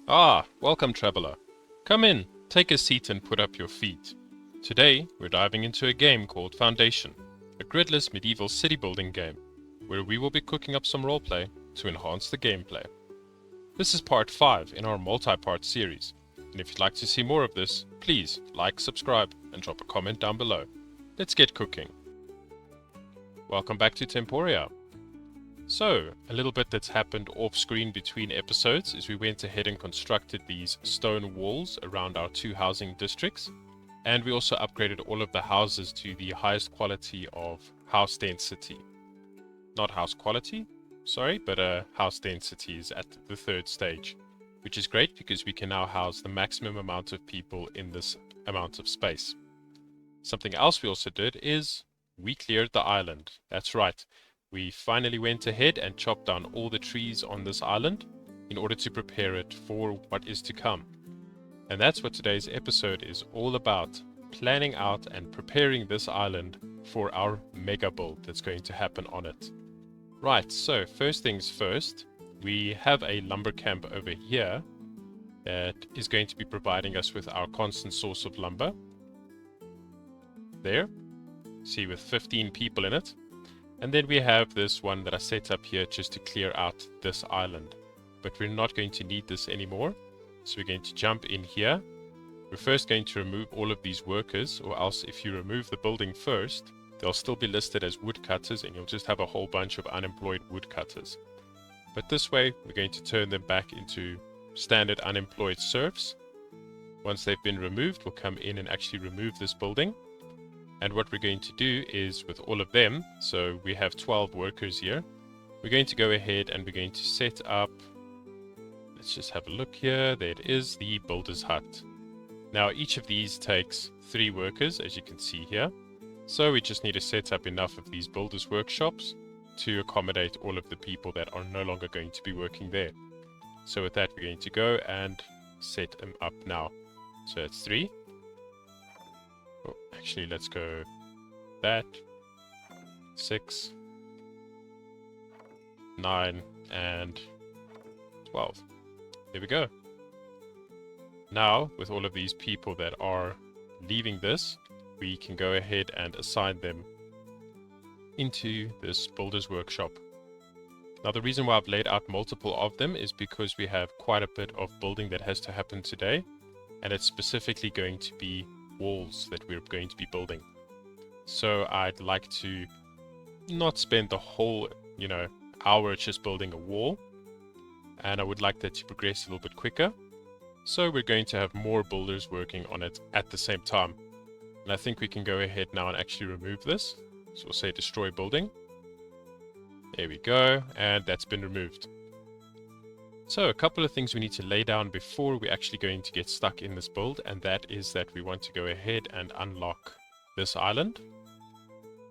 Ah, welcome traveler. Come in, take a seat and put up your feet. Today, we're diving into a game called Foundation, a gridless medieval city building game, where we will be cooking up some roleplay to enhance the gameplay. This is part 5 in our multi-part series, and if you'd like to see more of this, please like, subscribe, and drop a comment down below. Let's get cooking. Welcome back to Temporia. So, a little bit that's happened off screen between episodes is we went ahead and constructed these stone walls around our 2 housing districts, and we also upgraded all of the houses to the highest quality of house density. Not house quality, sorry, but house density is at the 3rd stage, which is great because we can now house the maximum amount of people in this amount of space. Something else we also did is we cleared the island. That's right. We finally went ahead and chopped down all the trees on this island in order to prepare it for what is to come. And that's what today's episode is all about, planning out and preparing this island for our mega build that's going to happen on it. Right, so first things first, we have a lumber camp over here that is going to be providing us with our constant source of lumber. There, see, with 15 people in it. And then we have this one that I set up here just to clear out this island. But we're not going to need this anymore. So we're going to jump in here. We're first going to remove all of these workers, or else if you remove the building first, they'll still be listed as woodcutters and you'll just have a whole bunch of unemployed woodcutters. But this way, we're going to turn them back into standard unemployed serfs. Once they've been removed, we'll come in and actually remove this building. And what we're going to do is with all of them, so we have 12 workers here, we're going to go ahead and we're going to set up, let's just have a look here, there it is, the builder's hut. Now each of these takes 3 workers, as you can see here. So we just need to set up enough of these builders workshops to accommodate all of the people that are no longer going to be working there. So with that, we're going to go and set them up now. So that's 3. Oh, actually, let's go that, 6, 9, and 12. There we go. Now, with all of these people that are leaving this, we can go ahead and assign them into this builder's workshop. Now, the reason why I've laid out multiple of them is because we have quite a bit of building that has to happen today, and it's specifically going to be walls that we're going to be building. So I'd like to not spend the whole, hour just building a wall, and I would like that to progress a little bit quicker. So we're going to have more builders working on it at the same time. And I think we can go ahead now and actually remove this. So we'll say destroy building. There we go, and that's been removed. So a couple of things we need to lay down before we're actually going to get stuck in this build, and that is that we want to go ahead and unlock this island.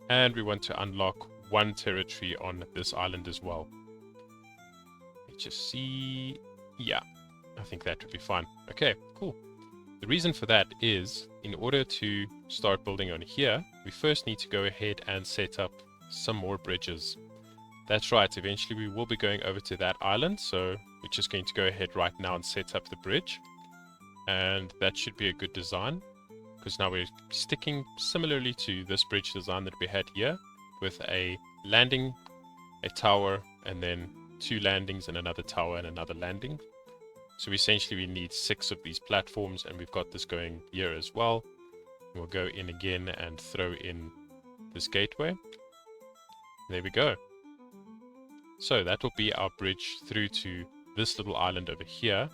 And we want to unlock 1 territory on this island as well. Let's just see. Yeah, I think that would be fine. Okay, cool. The reason for that is, in order to start building on here, we first need to go ahead and set up some more bridges. That's right, eventually we will be going over to that island, so we're just going to go ahead right now and set up the bridge. And that should be a good design, because now we're sticking similarly to this bridge design that we had here, with a landing, a tower, and then 2 landings and another tower and another landing. So essentially we need 6 of these platforms, and we've got this going here as well. We'll go in again and throw in this gateway. There we go. So that will be our bridge through to this little island over here.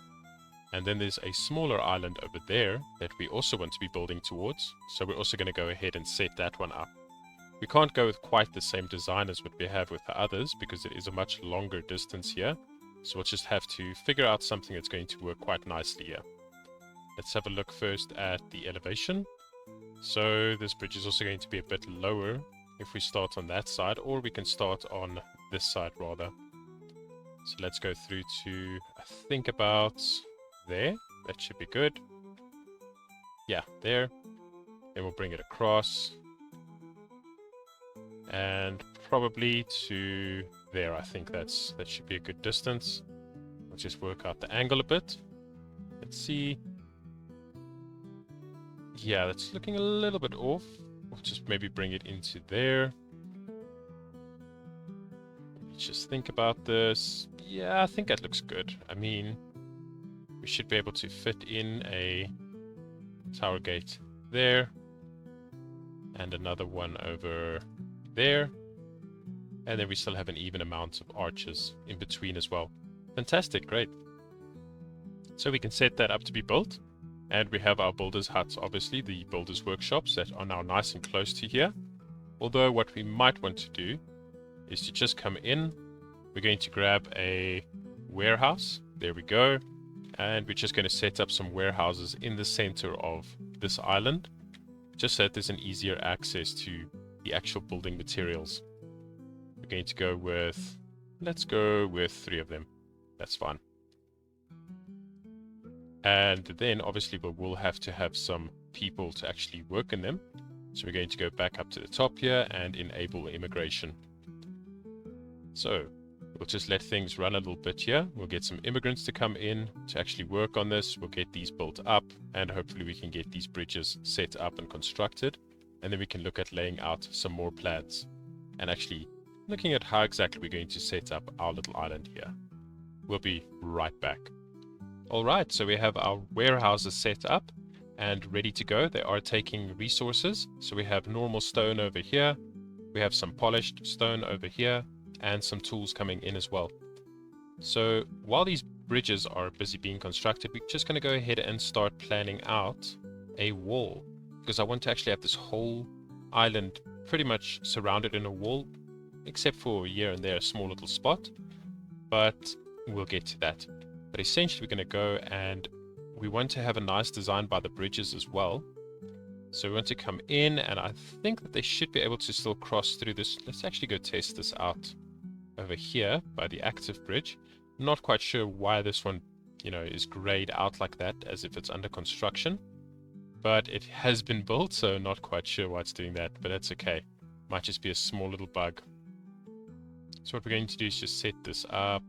And then there's a smaller island over there that we also want to be building towards. So we're also going to go ahead and set that one up. We can't go with quite the same design as what we have with the others because it is a much longer distance here. So we'll just have to figure out something that's going to work quite nicely here. Let's have a look first at the elevation. So this bridge is also going to be a bit lower if we start on that side, or we can start on this side rather. So let's go through to, I think, about there. That should be good. Yeah, there. Then we'll bring it across. And probably to there. I think that should be a good distance. Let's just work out the angle a bit. Let's see. Yeah, that's looking a little bit off. We'll just maybe bring it into there. Let's just think about this. Yeah, I think that looks good. I mean, we should be able to fit in a tower gate there. And another one over there. And then we still have an even amount of arches in between as well. Fantastic, great. So we can set that up to be built. And we have our builders' huts, obviously, the builders' workshops that are now nice and close to here. Although what we might want to do is to just come in. We're going to grab a warehouse. There we go. And we're just going to set up some warehouses in the center of this island, just so that there's an easier access to the actual building materials. We're going to go with, let's go with 3 of them. That's fine. And then obviously we will have to have some people to actually work in them. So we're going to go back up to the top here and enable immigration. So we'll just let things run a little bit here. We'll get some immigrants to come in to actually work on this. We'll get these built up, and hopefully we can get these bridges set up and constructed. And then we can look at laying out some more plans and actually looking at how exactly we're going to set up our little island here. We'll be right back. Alright, so we have our warehouses set up and ready to go. They are taking resources. So we have normal stone over here. We have some polished stone over here and some tools coming in as well. So while these bridges are busy being constructed, we're just going to go ahead and start planning out a wall, because I want to actually have this whole island pretty much surrounded in a wall, except for here and there a small little spot, but we'll get to that. But essentially we're going to go and we want to have a nice design by the bridges as well. So we want to come in, and I think that they should be able to still cross through this. Let's actually go test this out over here by the active bridge. Not quite sure why this one, is grayed out like that, as if it's under construction. But it has been built, so not quite sure why it's doing that, but that's okay. Might just be a small little bug. So what we're going to do is just set this up.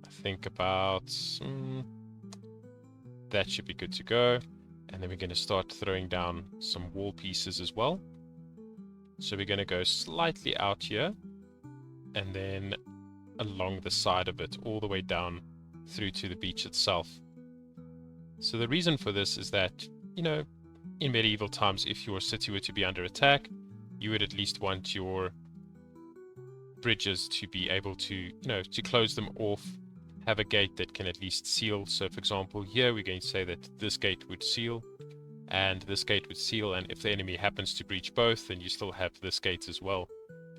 I think about... that should be good to go. And then we're going to start throwing down some wall pieces as well. So we're going to go slightly out here, and then along the side of it, all the way down through to the beach itself. So the reason for this is that, in medieval times, if your city were to be under attack, you would at least want your bridges to be able to, to close them off, have a gate that can at least seal. So for example, here we're going to say that this gate would seal and this gate would seal, and if the enemy happens to breach both, then you still have this gate as well,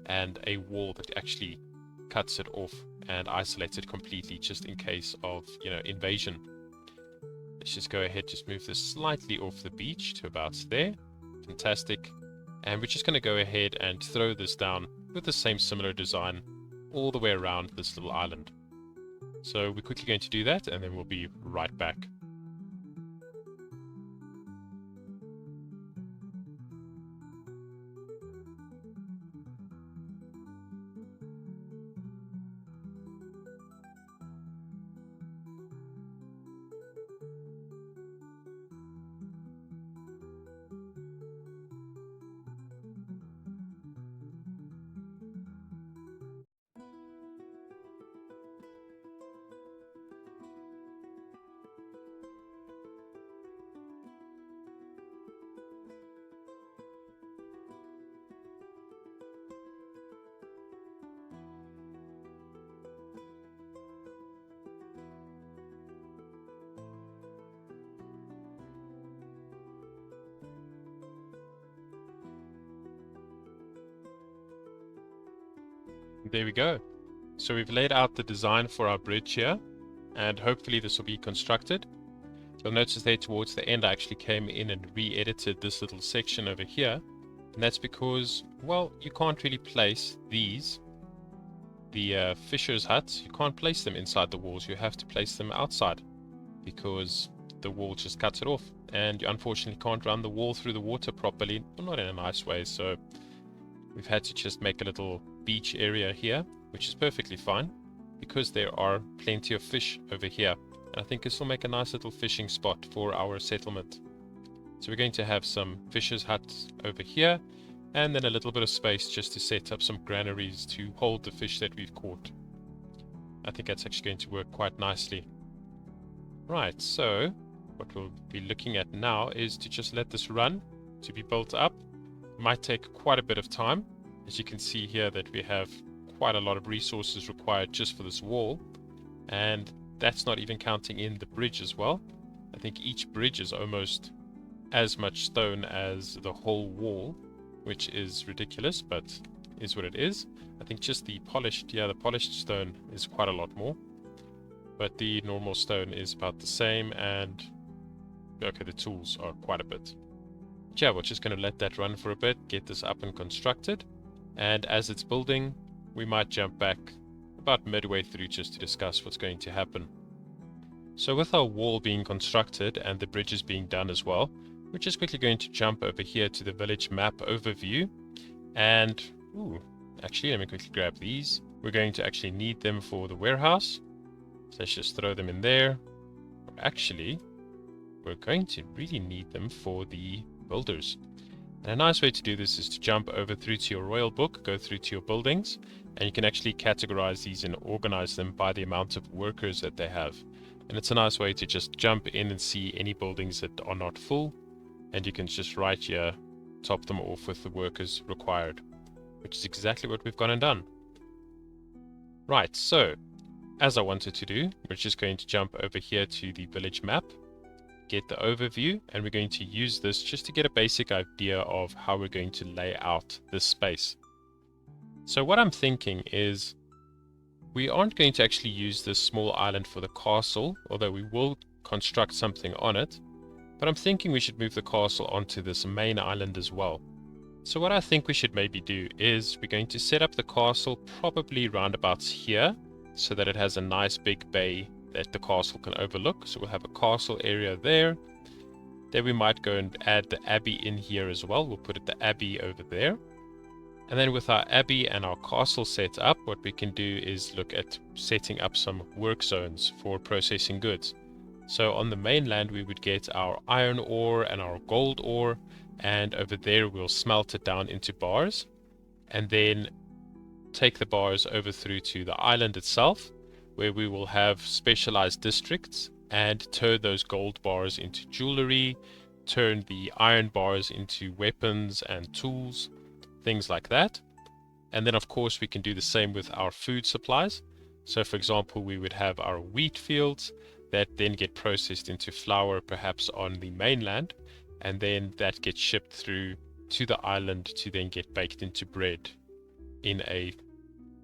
and a wall that actually cuts it off and isolates it completely just in case of, invasion. Let's just go ahead, just move this slightly off the beach to about there. Fantastic. And we're just going to go ahead and throw this down with the same similar design all the way around this little island. So we're quickly going to do that, and then we'll be right back. There we go. So we've laid out the design for our bridge here, and hopefully this will be constructed. You'll notice there towards the end I actually came in and re-edited this little section over here, and that's because, well, you can't really place these, the fishers' huts, you can't place them inside the walls, you have to place them outside, because the wall just cuts it off, and you unfortunately can't run the wall through the water properly, well, not in a nice way, so we've had to just make a little beach area here, which is perfectly fine because there are plenty of fish over here. And I think this will make a nice little fishing spot for our settlement. So we're going to have some fishers' huts over here, and then a little bit of space just to set up some granaries to hold the fish that we've caught. I think that's actually going to work quite nicely. Right, so what we'll be looking at now is to just let this run to be built up. It might take quite a bit of time. As you can see here that we have quite a lot of resources required just for this wall, and that's not even counting in the bridge as well. I think each bridge is almost as much stone as the whole wall, which is ridiculous, but is what it is. I think just the polished stone is quite a lot more, but the normal stone is about the same, and okay, the tools are quite a bit. But yeah, we're just going to let that run for a bit, get this up and constructed, and as it's building, we might jump back about midway through just to discuss what's going to happen. So with our wall being constructed and the bridges being done as well, we're just quickly going to jump over here to the village map overview, and actually let me quickly grab these. We're going to actually need them for the warehouse, so let's just throw them in there. Actually, we're going to really need them for the builders. And a nice way to do this is to jump over through to your royal book, go through to your buildings, and you can actually categorize these and organize them by the amount of workers that they have. And it's a nice way to just jump in and see any buildings that are not full, and you can just right here top them off with the workers required, which is exactly what we've gone and done. Right, so as I wanted to do, we're just going to jump over here to the village map, get the overview, and we're going to use this just to get a basic idea of how we're going to lay out this space. So what I'm thinking is we aren't going to actually use this small island for the castle, although we will construct something on it. But I'm thinking we should move the castle onto this main island as well. So what I think we should maybe do is we're going to set up the castle probably roundabouts here, so that it has a nice big bay that the castle can overlook. So we'll have a castle area there. Then we might go and add the abbey in here as well. We'll put the abbey over there. And then with our abbey and our castle set up, what we can do is look at setting up some work zones for processing goods. So on the mainland, we would get our iron ore and our gold ore, and over there we'll smelt it down into bars, and then take the bars over through to the island itself, where we will have specialized districts and turn those gold bars into jewelry, turn the iron bars into weapons and tools, things like that. And then of course we can do the same with our food supplies. So for example, we would have our wheat fields that then get processed into flour, perhaps on the mainland, and then that gets shipped through to the island to then get baked into bread in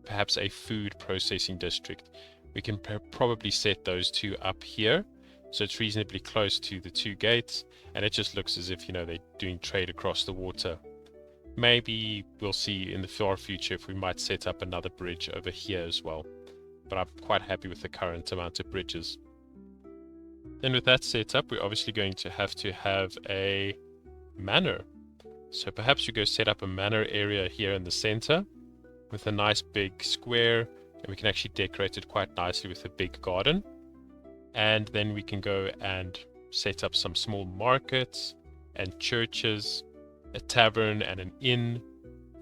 perhaps a food processing district. We can probably set those two up here, so it's reasonably close to the two gates, and it just looks as if, you know, they're doing trade across the water. Maybe we'll see in the far future if we might set up another bridge over here as well, but I'm quite happy with the current amount of bridges. Then with that set up, we're obviously going to have a manor. So perhaps we go set up a manor area here in the center with a nice big square, and we can actually decorate it quite nicely with a big garden. And then we can go and set up some small markets and churches, a tavern and an inn,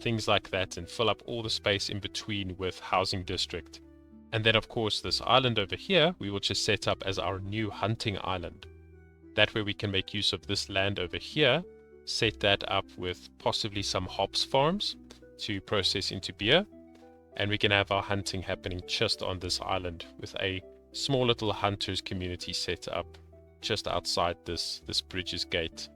things like that, and fill up all the space in between with housing district. And then of course this island over here we will just set up as our new hunting island. That way we can make use of this land over here, set that up with possibly some hops farms to process into beer, and we can have our hunting happening just on this island with a small little hunters community set up just outside this bridge's gate,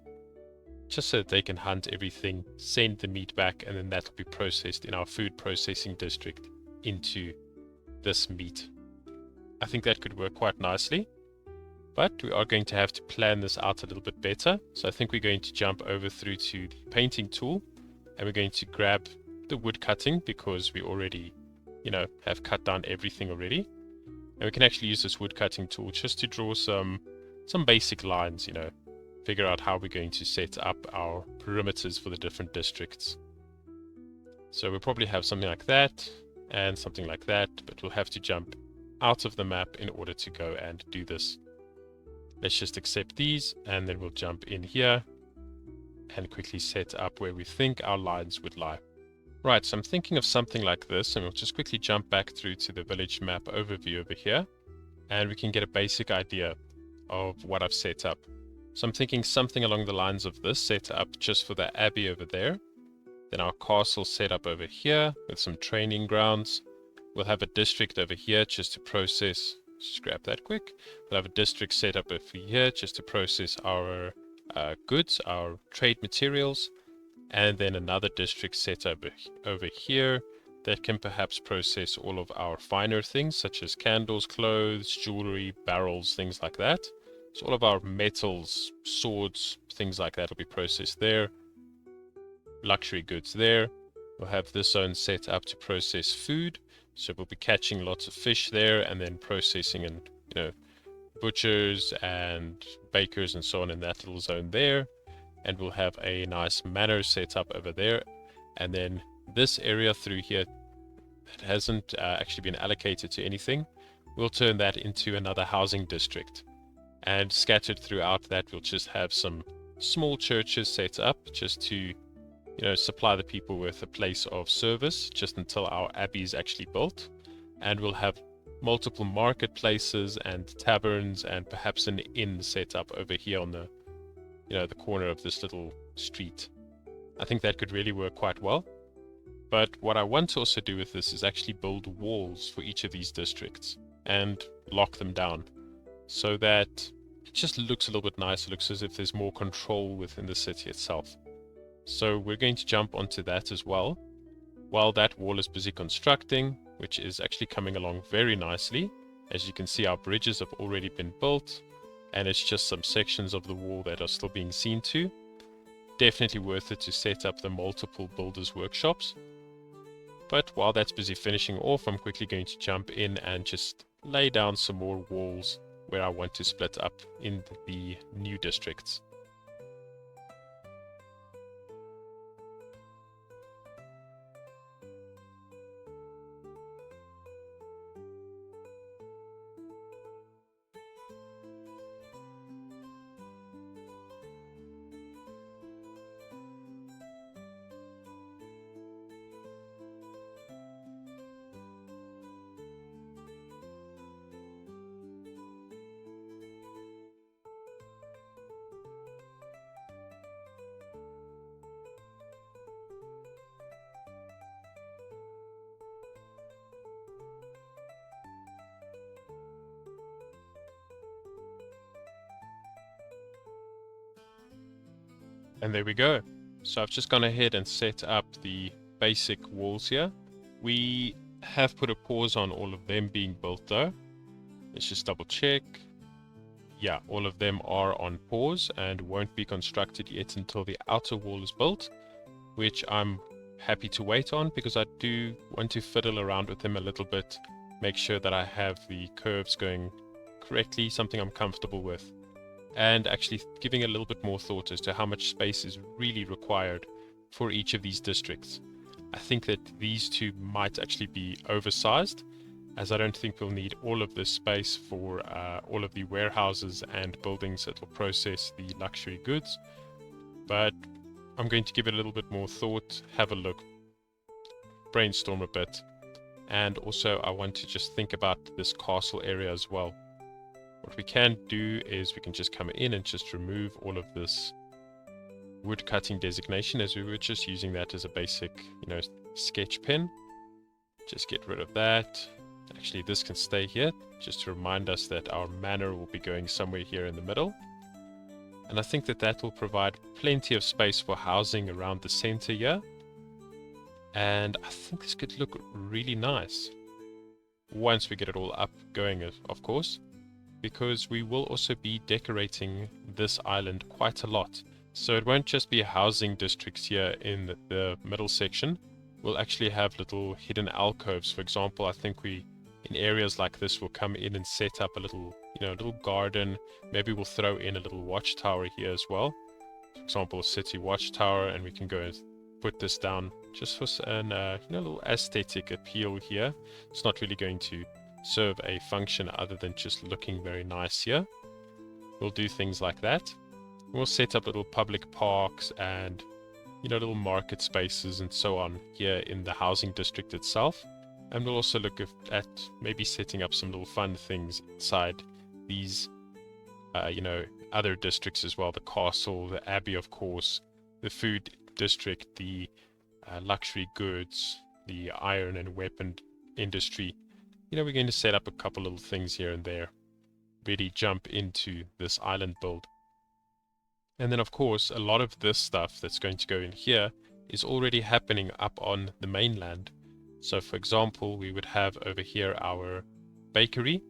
just so that they can hunt everything, send the meat back, and then that will be processed in our food processing district into this meat. I think that could work quite nicely, but we are going to have to plan this out a little bit better. So I think we're going to jump over through to the painting tool, and we're going to grab the wood cutting because we already, you know, have cut down everything already. And we can actually use this wood cutting tool just to draw some basic lines, you know, figure out how we're going to set up our perimeters for the different districts. So we'll probably have something like that and something like that, but we'll have to jump out of the map in order to go and do this. Let's just accept these, and then we'll jump in here and quickly set up where we think our lines would lie. Right, so I'm thinking of something like this, and we'll just quickly jump back through to the village map overview over here, and we can get a basic idea of what I've set up. So I'm thinking something along the lines of this, set up just for the abbey over there. Then our castle set up over here with some training grounds. We'll have a district over here just to process, just grab that quick. We'll have a district set up over here just to process our goods, our trade materials. And then another district set up over here that can perhaps process all of our finer things such as candles, clothes, jewelry, barrels, things like that. So all of our metals, swords, things like that will be processed there. Luxury goods there. We'll have this zone set up to process food. So we'll be catching lots of fish there and then processing and, butchers and bakers and so on in that little zone there. And we'll have a nice manor set up over there. And then this area through here that hasn't actually been allocated to anything, we'll turn that into another housing district. And scattered throughout that, we'll just have some small churches set up just to, supply the people with a place of service just until our abbey is actually built. And we'll have multiple marketplaces and taverns and perhaps an inn set up over here on the the corner of this little street. I think that could really work quite well. But what I want to also do with this is actually build walls for each of these districts and lock them down so that it just looks a little bit nicer. It looks as if there's more control within the city itself. So we're going to jump onto that as well. While that wall is busy constructing, which is actually coming along very nicely. As you can see, our bridges have already been built. And it's just some sections of the wall that are still being seen to. Definitely worth it to set up the multiple builders workshops. But while that's busy finishing off, I'm quickly going to jump in and just lay down some more walls where I want to split up in the new districts. And there we go. So I've just gone ahead and set up the basic walls here. We have put a pause on all of them being built though. Let's just double check. Yeah, all of them are on pause and won't be constructed yet until the outer wall is built, which I'm happy to wait on because I do want to fiddle around with them a little bit, make sure that I have the curves going correctly, something I'm comfortable with. And actually giving a little bit more thought as to how much space is really required for each of these districts. I think that these two might actually be oversized, as I don't think we'll need all of this space for all of the warehouses and buildings that will process the luxury goods. But I'm going to give it a little bit more thought, have a look, brainstorm a bit. And also I want to just think about this castle area as well. What we can do is we can just come in and just remove all of this wood cutting designation, as we were just using that as a basic, sketch pen. Just get rid of that. Actually, this can stay here just to remind us that our manor will be going somewhere here in the middle. And I think that that will provide plenty of space for housing around the center here. And I think this could look really nice once we get it all up going, of course. Because we will also be decorating this island quite a lot. So it won't just be housing districts here in the middle section. We'll actually have little hidden alcoves. For example, I think in areas like this, we'll come in and set up a little, little garden. Maybe we'll throw in a little watchtower here as well. For example, a city watchtower, and we can go and put this down just for an little aesthetic appeal here. It's not really going to serve a function other than just looking very nice here. We'll do things like that. We'll set up little public parks and, you know, little market spaces and so on here in the housing district itself. And we'll also look at maybe setting up some little fun things inside these, you know, other districts as well. The castle, the abbey, of course, the food district, the luxury goods, the iron and weapon industry. You know, we're going to set up a couple little things here and there. Really jump into this island build. And then, of course, a lot of this stuff that's going to go in here is already happening up on the mainland. So, for example, we would have over here our bakery.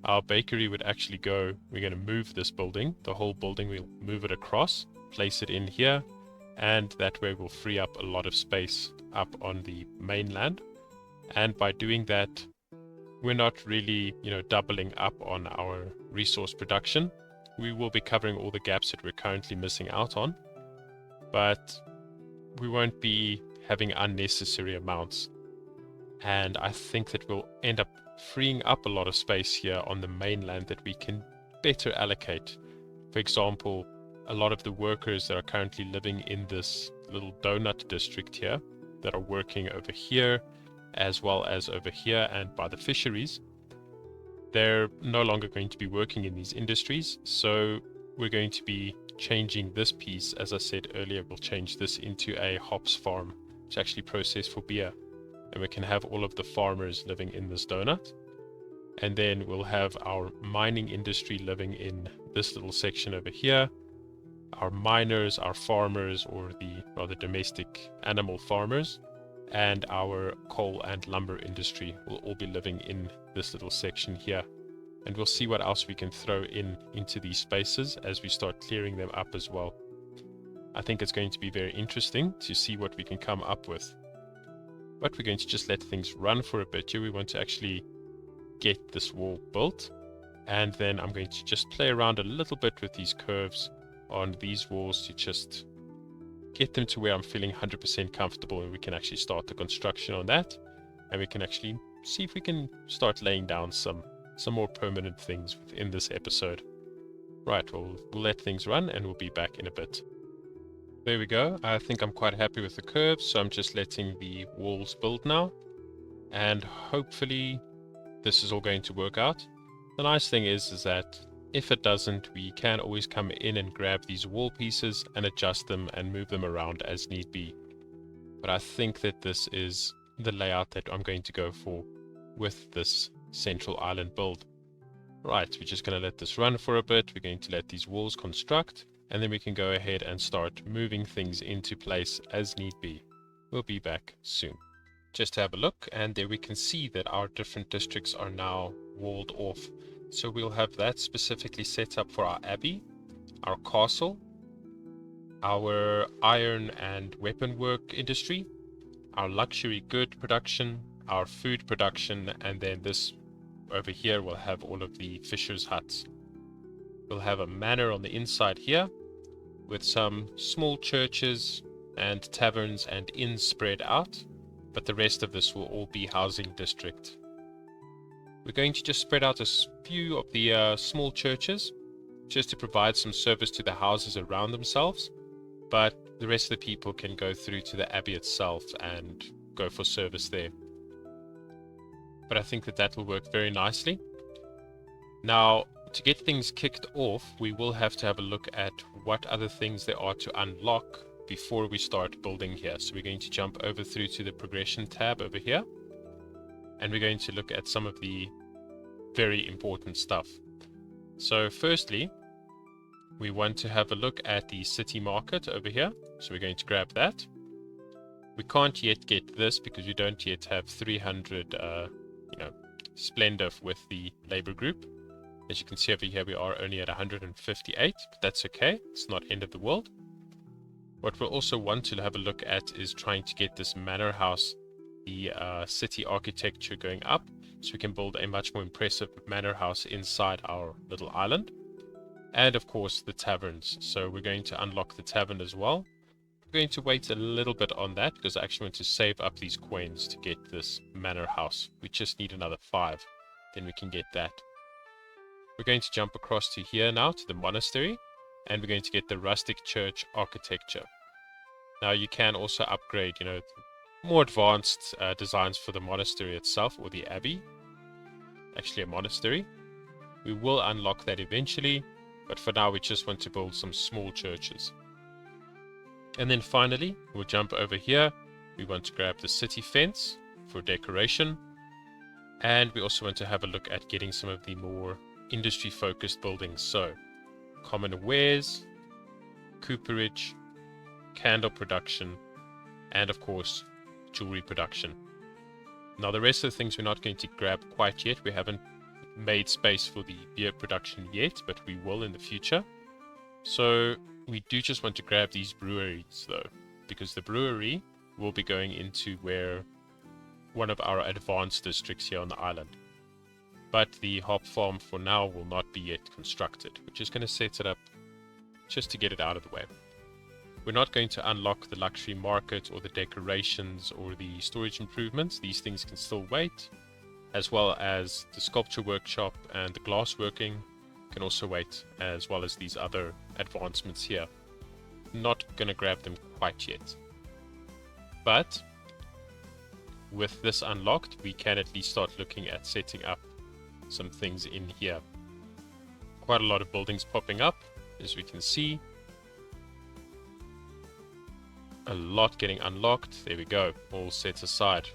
Our bakery would actually go, we're going to move this building, the whole building, we'll move it across, place it in here, and that way we'll free up a lot of space up on the mainland. And by doing that, we're not really, you know, doubling up on our resource production. We will be covering all the gaps that we're currently missing out on, but we won't be having unnecessary amounts. And I think that we'll end up freeing up a lot of space here on the mainland that we can better allocate. For example, a lot of the workers that are currently living in this little donut district here, that are working over here, as well as over here and by the fisheries, they're no longer going to be working in these industries. So we're going to be changing this piece. As I said earlier, we'll change this into a hops farm to actually process for beer. And we can have all of the farmers living in this donut. And then we'll have our mining industry living in this little section over here. Our miners, our farmers, or the rather domestic animal farmers, and our coal and lumber industry will all be living in this little section here. And we'll see what else we can throw into these spaces as we start clearing them up as well. I think it's going to be very interesting to see what we can come up with. But we're going to just let things run for a bit here. We want to actually get this wall built, and then I'm going to just play around a little bit with these curves on these walls to just get them to where I'm feeling 100% comfortable, and we can actually start the construction on that, and we can actually see if we can start laying down some more permanent things within this episode. Right, we'll let things run and we'll be back in a bit. There we go. I think I'm quite happy with the curves, so I'm just letting the walls build now, and hopefully this is all going to work out. The nice thing is that if it doesn't, we can always come in and grab these wall pieces and adjust them and move them around as need be. But I think that this is the layout that I'm going to go for with this central island build. Right, we're just going to let this run for a bit. We're going to let these walls construct, and then we can go ahead and start moving things into place as need be. We'll be back soon. Just to have a look, and there we can see that our different districts are now walled off. So we'll have that specifically set up for our abbey, our castle, our iron and weapon work industry, our luxury good production, our food production, and then this over here will have all of the fishers' huts. We'll have a manor on the inside here with some small churches and taverns and inns spread out, but the rest of this will all be housing district. We're going to just spread out a few of the small churches just to provide some service to the houses around themselves, but the rest of the people can go through to the abbey itself and go for service there. But I think that will work very nicely. Now, to get things kicked off, we will have to have a look at what other things there are to unlock before we start building here. So we're going to jump over through to the progression tab over here, and we're going to look at some of the very important stuff. So firstly, we want to have a look at the city market over here. So we're going to grab that. We can't yet get this because we don't yet have 300 splendor with the labor group. As you can see over here, we are only at 158, but that's okay. It's not end of the world. What we'll also want to have a look at is trying to get this manor house, the city architecture going up, so we can build a much more impressive manor house inside our little island. And of course the taverns. So we're going to unlock the tavern as well. We're going to wait a little bit on that because I actually want to save up these coins to get this manor house. We just need another 5. then we can get that. We're going to jump across to here now, to the monastery, and we're going to get the rustic church architecture. Now you can also upgrade, more advanced designs for the monastery itself, or the abbey. Actually a monastery. We will unlock that eventually, but for now we just want to build some small churches. And then finally, we'll jump over here. We want to grab the city fence for decoration. And we also want to have a look at getting some of the more industry-focused buildings. So, common wares, cooperage, candle production, and of course, jewelry production. Now the rest of the things we're not going to grab quite yet. We haven't made space for the beer production yet, but we will in the future. So we do just want to grab these breweries though, because the brewery will be going into where one of our advanced districts here on the island. But the hop farm for now will not be yet constructed. We're just going to set it up just to get it out of the way. We're not going to unlock the luxury market or the decorations or the storage improvements. These things can still wait, as well as the sculpture workshop and the glass working can also wait, as well as these other advancements here. Not going to grab them quite yet. But with this unlocked, we can at least start looking at setting up some things in here. Quite a lot of buildings popping up, as we can see. A lot getting unlocked. There we go, all set aside.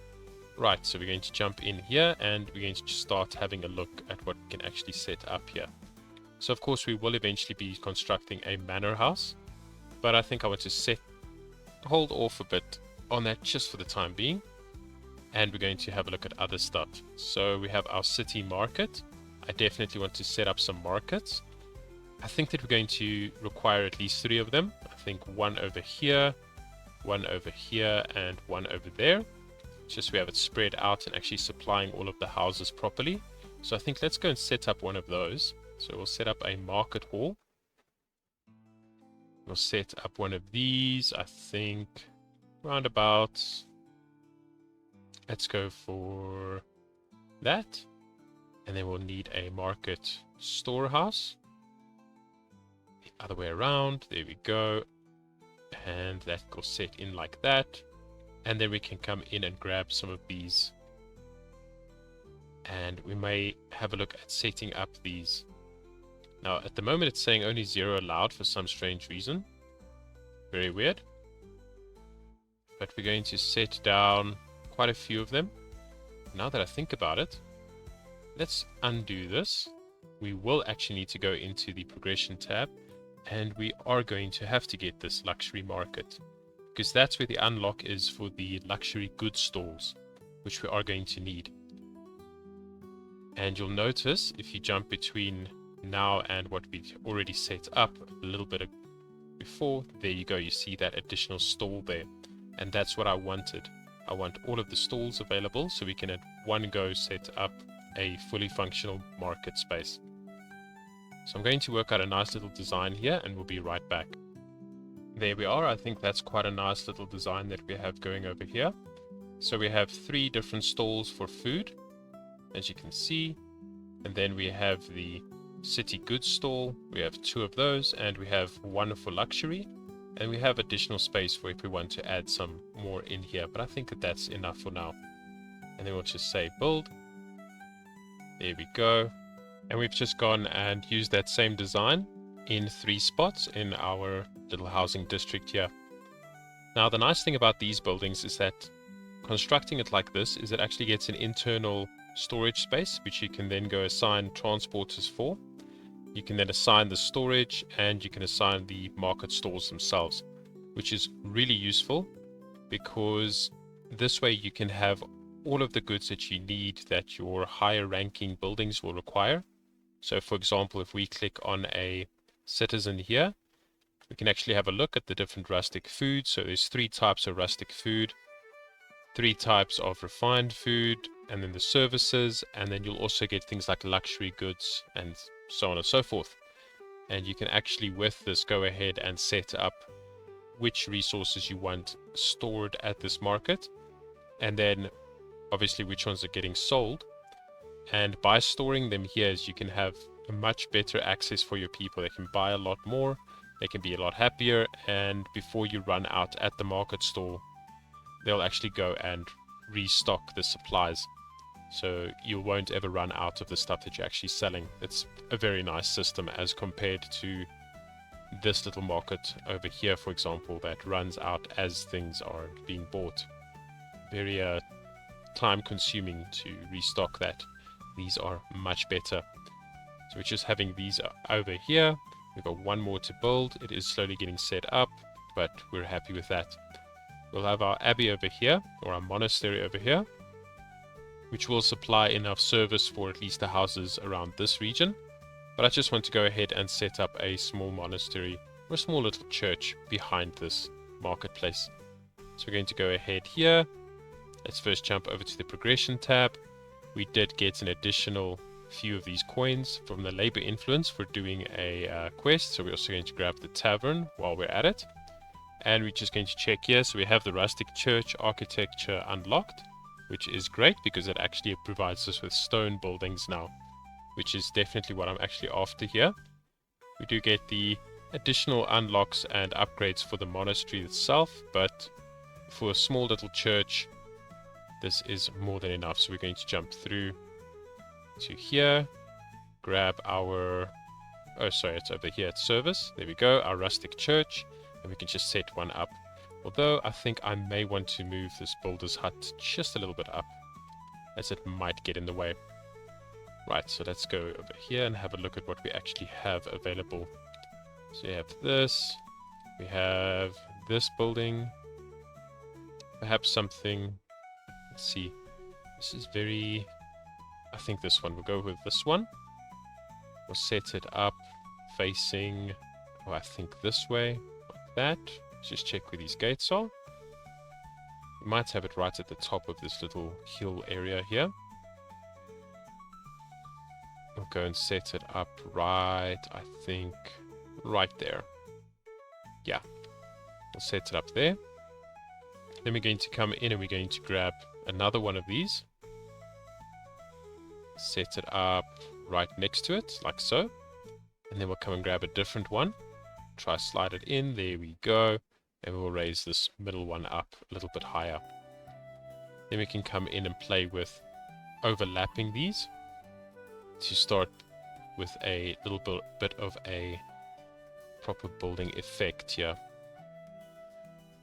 Right, so we're going to jump in here and we're going to start having a look at what we can actually set up here. So of course we will eventually be constructing a manor house, but I think I want to hold off a bit on that just for the time being. And we're going to have a look at other stuff. So we have our city market. I definitely want to set up some markets. I think that we're going to require at least 3 of them. I think one over here, one over here, and one over there. Just so we have it spread out and actually supplying all of the houses properly. So I think let's go and set up one of those. So we'll set up a market hall. We'll set up one of these, I think, round about. Let's go for that. And then we'll need a market storehouse. The other way around. There we go. And that will set in like that. And then we can come in and grab some of these. And we may have a look at setting up these. Now, at the moment, it's saying only 0 allowed for some strange reason. Very weird. But we're going to set down quite a few of them. Now that I think about it, let's undo this. We will actually need to go into the progression tab, and we are going to have to get this luxury market, because that's where the unlock is for the luxury goods stores, which we are going to need. And you'll notice if you jump between now and what we already set up a little bit before, there you go, you see that additional stall there. And that's what I wanted. I want all of the stalls available so we can at one go set up a fully functional market space. So I'm going to work out a nice little design here and we'll be right back. There we are. I think that's quite a nice little design that we have going over here. So we have 3 different stalls for food, as you can see. And then we have the city goods stall. We have 2 of those, and we have 1 for luxury. And we have additional space for if we want to add some more in here, but I think that that's enough for now. And then we'll just say build. There we go. And we've just gone and used that same design in 3 spots in our little housing district here. Now, the nice thing about these buildings is that constructing it like this is it actually gets an internal storage space, which you can then go assign transporters for. You can then assign the storage and you can assign the market stores themselves, which is really useful because this way you can have all of the goods that you need that your higher ranking buildings will require. So for example, if we click on a citizen here, we can actually have a look at the different rustic foods. So there's 3 types of rustic food, 3 types of refined food, and then the services, and then you'll also get things like luxury goods and so on and so forth. And you can actually with this go ahead and set up which resources you want stored at this market, and then obviously which ones are getting sold. And by storing them here, you can have a much better access for your people. They can buy a lot more, they can be a lot happier, and before you run out at the market stall, they'll actually go and restock the supplies. So you won't ever run out of the stuff that you're actually selling. It's a very nice system as compared to this little market over here, for example, that runs out as things are being bought. Very time consuming to restock that. These are much better. So we're just having these over here. We've got one more to build. It is slowly getting set up, but we're happy with that. We'll have our abbey over here, or our monastery over here, which will supply enough service for at least the houses around this region. But I just want to go ahead and set up a small monastery, or a small little church behind this marketplace. So we're going to go ahead here. Let's first jump over to the progression tab. We did get an additional few of these coins from the labor influence for doing a quest. So we're also going to grab the tavern while we're at it. And we're just going to check here. So we have the rustic church architecture unlocked, which is great because it actually provides us with stone buildings now, which is definitely what I'm actually after here. We do get the additional unlocks and upgrades for the monastery itself, but for a small little church, this is more than enough. So we're going to jump through to here, grab our, oh sorry, it's over here at service. There we go, our rustic church, and we can just set one up. Although I think I may want to move this builder's hut just a little bit up, as it might get in the way. Right, so let's go over here and have a look at what we actually have available. So we have this, we have this building, perhaps something, let's see, this is very, I think this one, we'll go with this one. We'll set it up facing, oh I think this way, like that. Let's just check where these gates are. We might have it right at the top of this little hill area here. We'll go and set it up right, I think, right there. Yeah, we'll set it up there. Then we're going to come in and we're going to grab another one of these. Set it up right next to it, like so. And then we'll come and grab a different one. Try slide it in, there we go. And we'll raise this middle one up a little bit higher. Then we can come in and play with overlapping these to start with a little bit of a proper building effect here.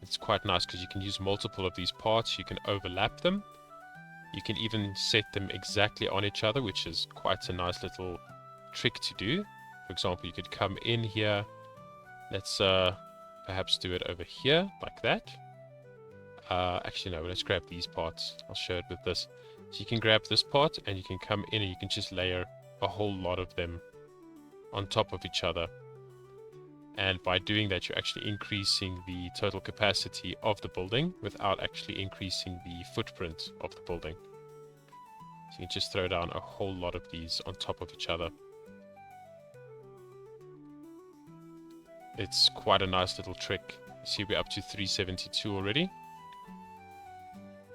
It's quite nice because you can use multiple of these parts, you can overlap them. You can even set them exactly on each other, which is quite a nice little trick to do. For example, you could come in here. Let's perhaps do it over here, like that. Actually, no, let's grab these parts. I'll show it with this. So you can grab this part, and you can come in and you can just layer a whole lot of them on top of each other. And by doing that, you're actually increasing the total capacity of the building without actually increasing the footprint of the building. So you can just throw down a whole lot of these on top of each other. It's quite a nice little trick. You see we're up to 372 already.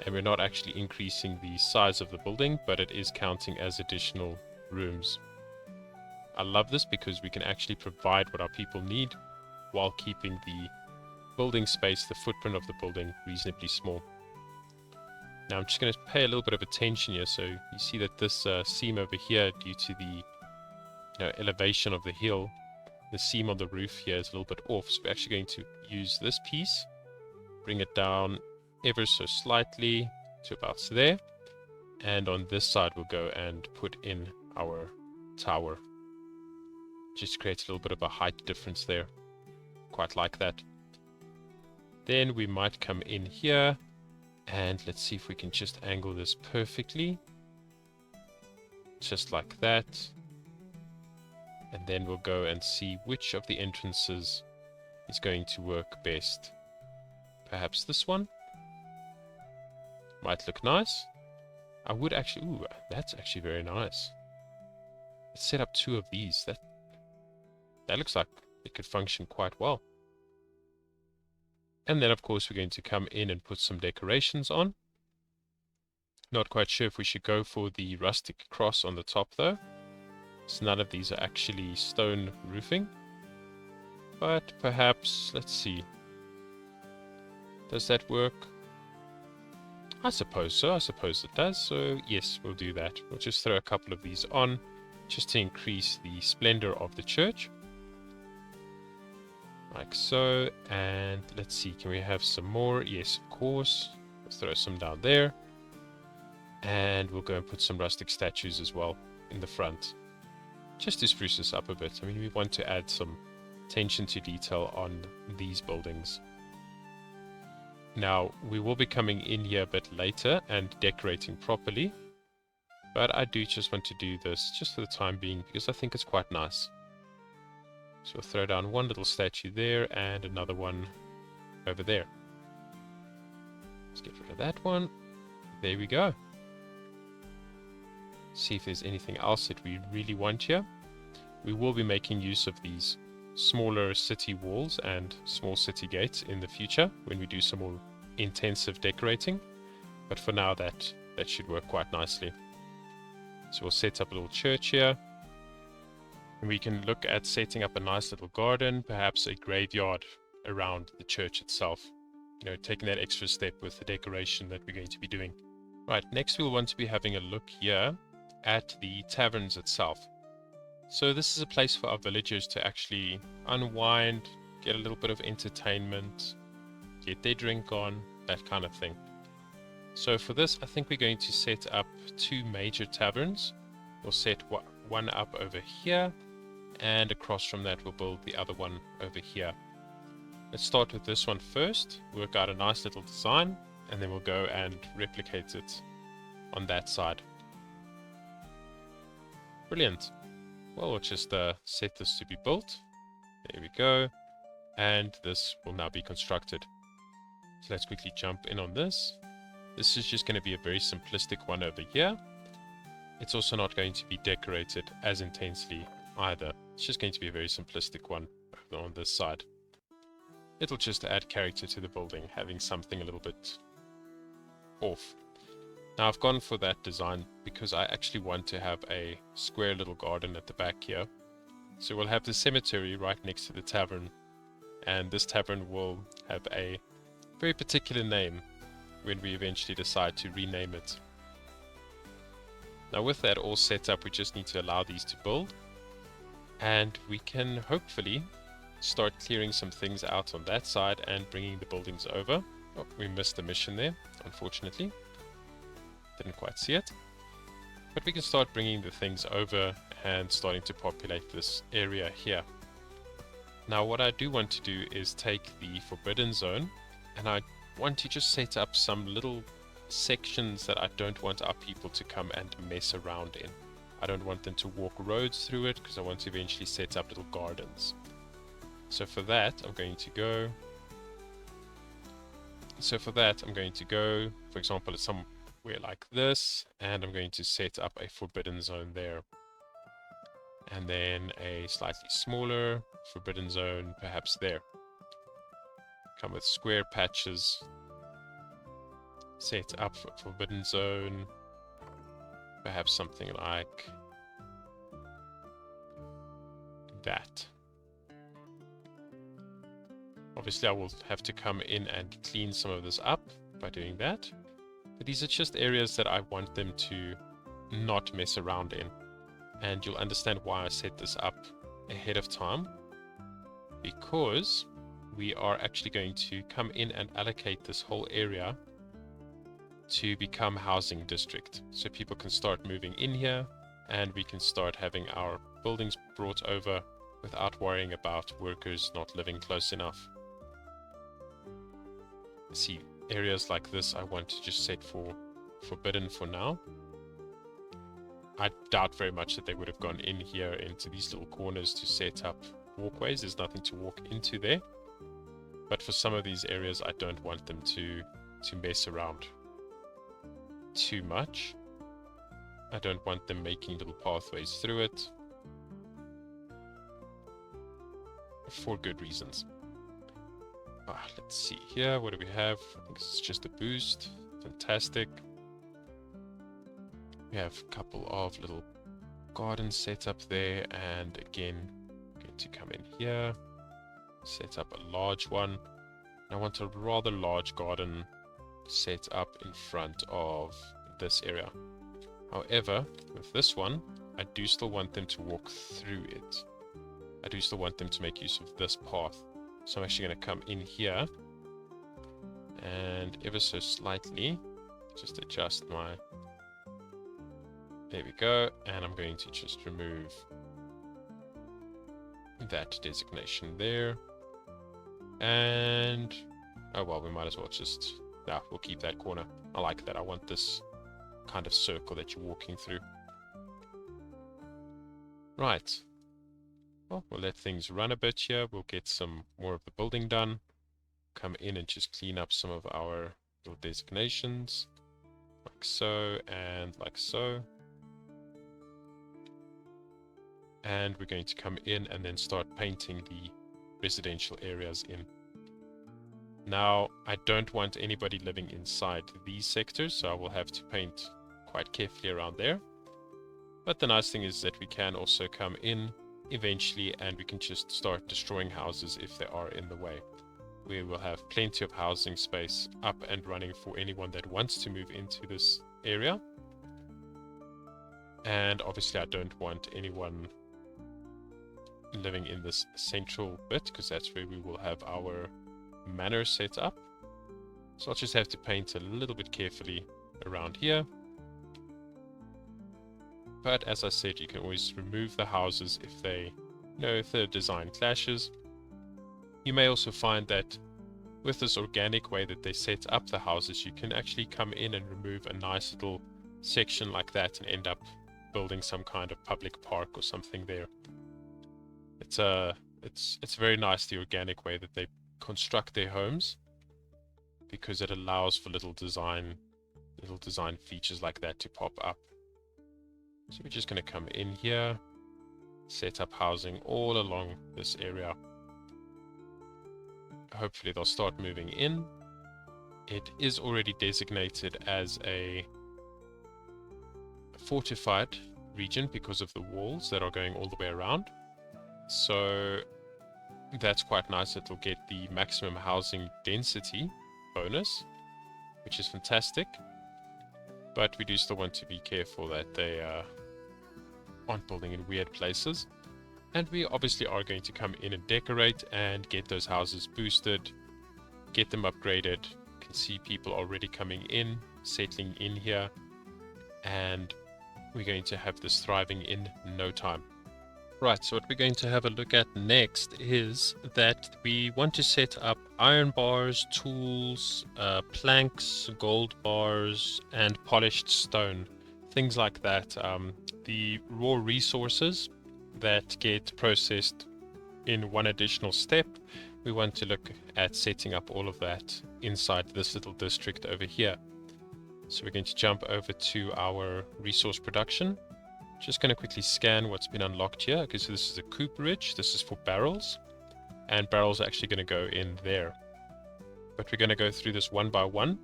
And we're not actually increasing the size of the building, but it is counting as additional rooms. I love this because we can actually provide what our people need while keeping the building space, the footprint of the building, reasonably small. Now I'm just going to pay a little bit of attention here. So you see that this seam over here, due to the elevation of the hill, the seam on the roof here is a little bit off. So we're actually going to use this piece, bring it down ever so slightly to about there. And on this side we'll go and put in our tower. Just creates a little bit of a height difference there. Quite like that. Then we might come in here and let's see if we can just angle this perfectly. Just like that. And then we'll go and see which of the entrances is going to work best. Perhaps this one. Might look nice. I would actually, ooh, that's actually very nice. Let's set up 2 of these. That looks like it could function quite well. And then of course we're going to come in and put some decorations on. Not quite sure if we should go for the rustic cross on the top though. So none of these are actually stone roofing. But perhaps, let's see. Does that work? I suppose so. I suppose it does. So yes, we'll do that. We'll just throw a couple of these on just to increase the splendor of the church. Like so. And let's see, can we have some more? Yes, of course. Let's throw some down there. And we'll go and put some rustic statues as well in the front, just to spruce this up a bit. I mean, we want to add some attention to detail on these buildings. Now, we will be coming in here a bit later and decorating properly, but I do just want to do this just for the time being because I think it's quite nice. So we'll throw down one little statue there and another one over there. Let's get rid of that one. There we go. See if there's anything else that we really want here. We will be making use of these smaller city walls and small city gates in the future when we do some more intensive decorating, but for now that should work quite nicely. So we'll set up a little church here, and we can look at setting up a nice little garden, perhaps a graveyard around the church itself, you know, taking that extra step with the decoration that we're going to be doing. Right, next we'll want to be having a look here at the taverns itself. So this is a place for our villagers to actually unwind, get a little bit of entertainment, get their drink on, that kind of thing. So for this, I think we're going to set up two major taverns. We'll set one up over here, and across from that we'll build the other one over here. Let's start with this one first, work out a nice little design, and then we'll go and replicate it on that side. Brilliant. Well, we'll just set this to be built. There we go. And this will now be constructed. So let's quickly jump in on this. This is just going to be a very simplistic one over here. It's also not going to be decorated as intensely either. It's just going to be a very simplistic one over on this side. It'll just add character to the building, having something a little bit off. Now I've gone for that design because I actually want to have a square little garden at the back here. So we'll have the cemetery right next to the tavern, and this tavern will have a very particular name when we eventually decide to rename it. Now with that all set up, we just need to allow these to build, and we can hopefully start clearing some things out on that side and bringing the buildings over. Oh, we missed the mission there, unfortunately. Didn't quite see it. But we can start bringing the things over and starting to populate this area here. Now what I do want to do is take the Forbidden Zone, and I want to just set up some little sections that I don't want our people to come and mess around in. I don't want them to walk roads through it because I want to eventually set up little gardens. So for that I'm going to go, for example, at somewhere like this, and I'm going to set up a Forbidden Zone there. And then a slightly smaller Forbidden Zone perhaps there. Come with square patches. Set up for Forbidden Zone. Perhaps something like that. Obviously I will have to come in and clean some of this up by doing that. But these are just areas that I want them to not mess around in. And you'll understand why I set this up ahead of time. Because we are actually going to come in and allocate this whole area to become housing district. So people can start moving in here, and we can start having our buildings brought over without worrying about workers not living close enough. See, areas like this I want to just set for forbidden for now. I doubt very much that they would have gone in here into these little corners to set up walkways. There's nothing to walk into there. But for some of these areas I don't want them to mess around too much. I don't want them making little pathways through it. For good reasons. Let's see here. What do we have? I think this is just a boost. Fantastic. We have a couple of little gardens set up there, and again, I'm going to come in here, set up a large one. I want a rather large garden set up in front of this area. However, with this one, I do still want them to walk through it. I do still want them to make use of this path. So I'm actually going to come in here and ever so slightly just adjust my... There we go. And I'm going to just remove that designation there. And... oh well, we might as well just... nah, we'll keep that corner. I like that. I want this kind of circle that you're walking through. Right. Well, we'll let things run a bit here. We'll get some more of the building done. Come in and just clean up some of our little designations. Like so, and like so. And we're going to come in and then start painting the residential areas in. Now, I don't want anybody living inside these sectors, so I will have to paint quite carefully around there. But the nice thing is that we can also come in eventually and we can just start destroying houses if they are in the way. We will have plenty of housing space up and running for anyone that wants to move into this area. And obviously I don't want anyone living in this central bit, because that's where we will have our manor set up. So I'll just have to paint a little bit carefully around here. But as I said, you can always remove the houses if they, if the design clashes. You may also find that with this organic way that they set up the houses, you can actually come in and remove a nice little section like that and end up building some kind of public park or something there. It's very nice, the organic way that they construct their homes, because it allows for little design features like that to pop up. So we're just going to come in here, set up housing all along this area. Hopefully they'll start moving in. It is already designated as a fortified region because of the walls that are going all the way around. So that's quite nice. It'll get the maximum housing density bonus, which is fantastic. But we do still want to be careful that they aren't building in weird places. And we obviously are going to come in and decorate and get those houses boosted, get them upgraded. You can see people already coming in, settling in here, and we're going to have this thriving in no time. Right, so what we're going to have a look at next is that we want to set up iron bars, tools, planks, gold bars, and polished stone. Things like that. The raw resources that get processed in one additional step, we want to look at setting up all of that inside this little district over here. So we're going to jump over to our resource production. Just going to quickly scan what's been unlocked here. Okay, so this is a cooperage. This is for barrels. And barrels are actually going to go in there. But we're going to go through this one by one.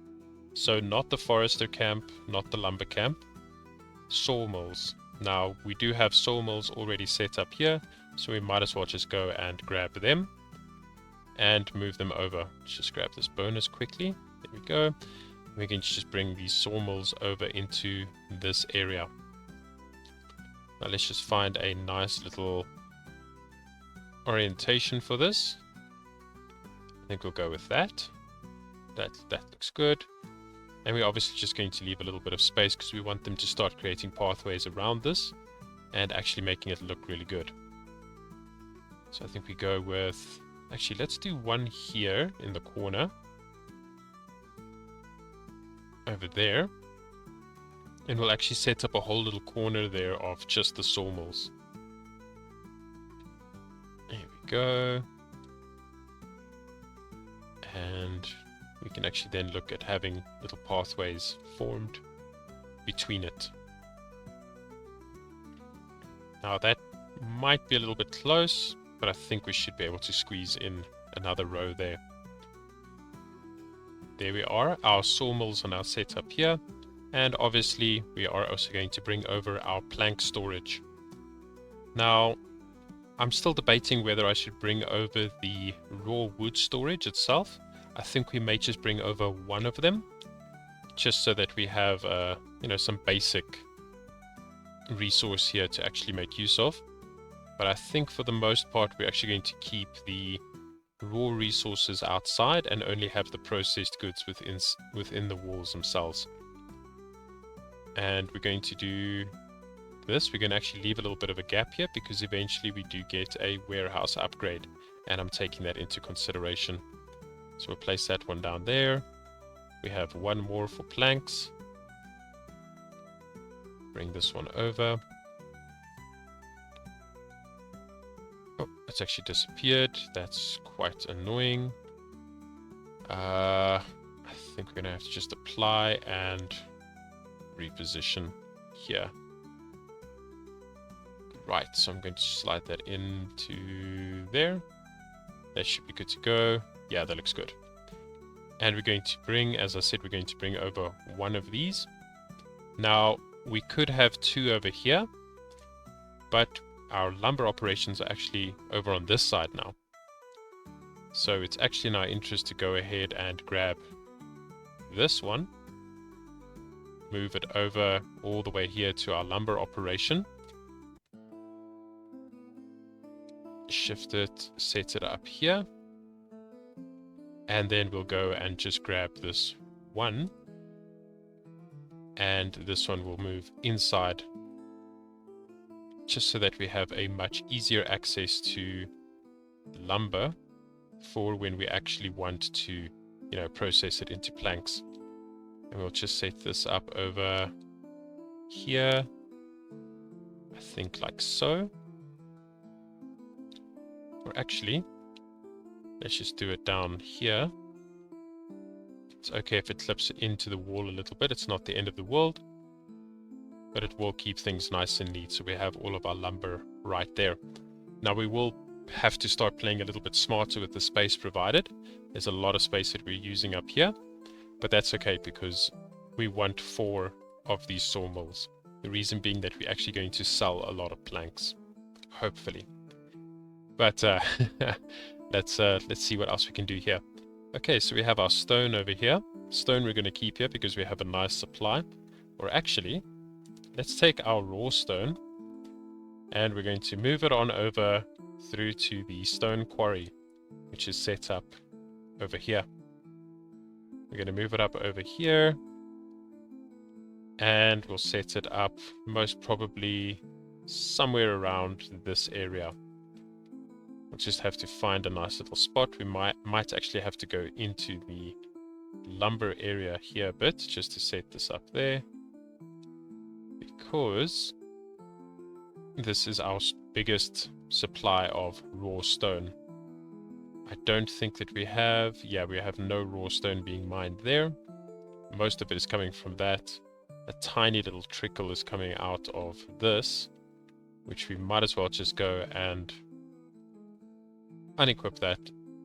So not the forester camp, not the lumber camp. Sawmills. Now, we do have sawmills already set up here. So we might as well just go and grab them. And move them over. Let's just grab this bonus quickly. There we go. We can just bring these sawmills over into this area. Now let's just find a nice little orientation for this. I think we'll go with that. That looks good. And we're obviously just going to leave a little bit of space because we want them to start creating pathways around this and actually making it look really good. So I think we go with... actually, let's do one here in the corner. Over there. And we'll actually set up a whole little corner there of just the sawmills. There we go. And we can actually then look at having little pathways formed between it. Now that might be a little bit close, but I think we should be able to squeeze in another row there. There we are. Our sawmills are now set up here. And obviously we are also going to bring over our plank storage. Now, I'm still debating whether I should bring over the raw wood storage itself. I think we may just bring over one of them, just so that we have some basic resource here to actually make use of. But I think for the most part we're actually going to keep the raw resources outside and only have the processed goods within the walls themselves. And we're going to do this. We're going to actually leave a little bit of a gap here because eventually we do get a warehouse upgrade, and I'm taking that into consideration. So we'll place that one down there. We have one more for planks. Bring this one over. Oh, it's actually disappeared. That's quite annoying. I think we're going to have to just apply and reposition here. Right, so I'm going to slide that into there. That should be good to go. Yeah, that looks good. And we're going to bring, as I said, we're going to bring over one of these. Now, we could have two over here, but our lumber operations are actually over on this side now. So it's actually in our interest to go ahead and grab this one, move it over all the way here to our lumber operation, shift it, set it up here, and then we'll go and just grab this one, and this one will move inside, just so that we have a much easier access to lumber for when we actually want to, process it into planks. And we'll just set this up over here, I think like so. Or actually, let's just do it down here. It's okay if it slips into the wall a little bit. It's not the end of the world, but it will keep things nice and neat. So we have all of our lumber right there. Now we will have to start playing a little bit smarter with the space provided. There's a lot of space that we're using up here, but that's okay because we want 4 of these sawmills. The reason being that we're actually going to sell a lot of planks, hopefully. But let's see what else we can do here. Okay, so we have our stone over here. Stone we're going to keep here because we have a nice supply. Or actually, let's take our raw stone and we're going to move it on over through to the stone quarry, which is set up over here. We're going to move it up over here and we'll set it up most probably somewhere around this area. We'll just have to find a nice little spot. We might actually have to go into the lumber area here a bit just to set this up there, because this is our biggest supply of raw stone. I don't think that we have no raw stone being mined there. Most of it is coming from that. A tiny little trickle is coming out of this, which we might as well just go and unequip that,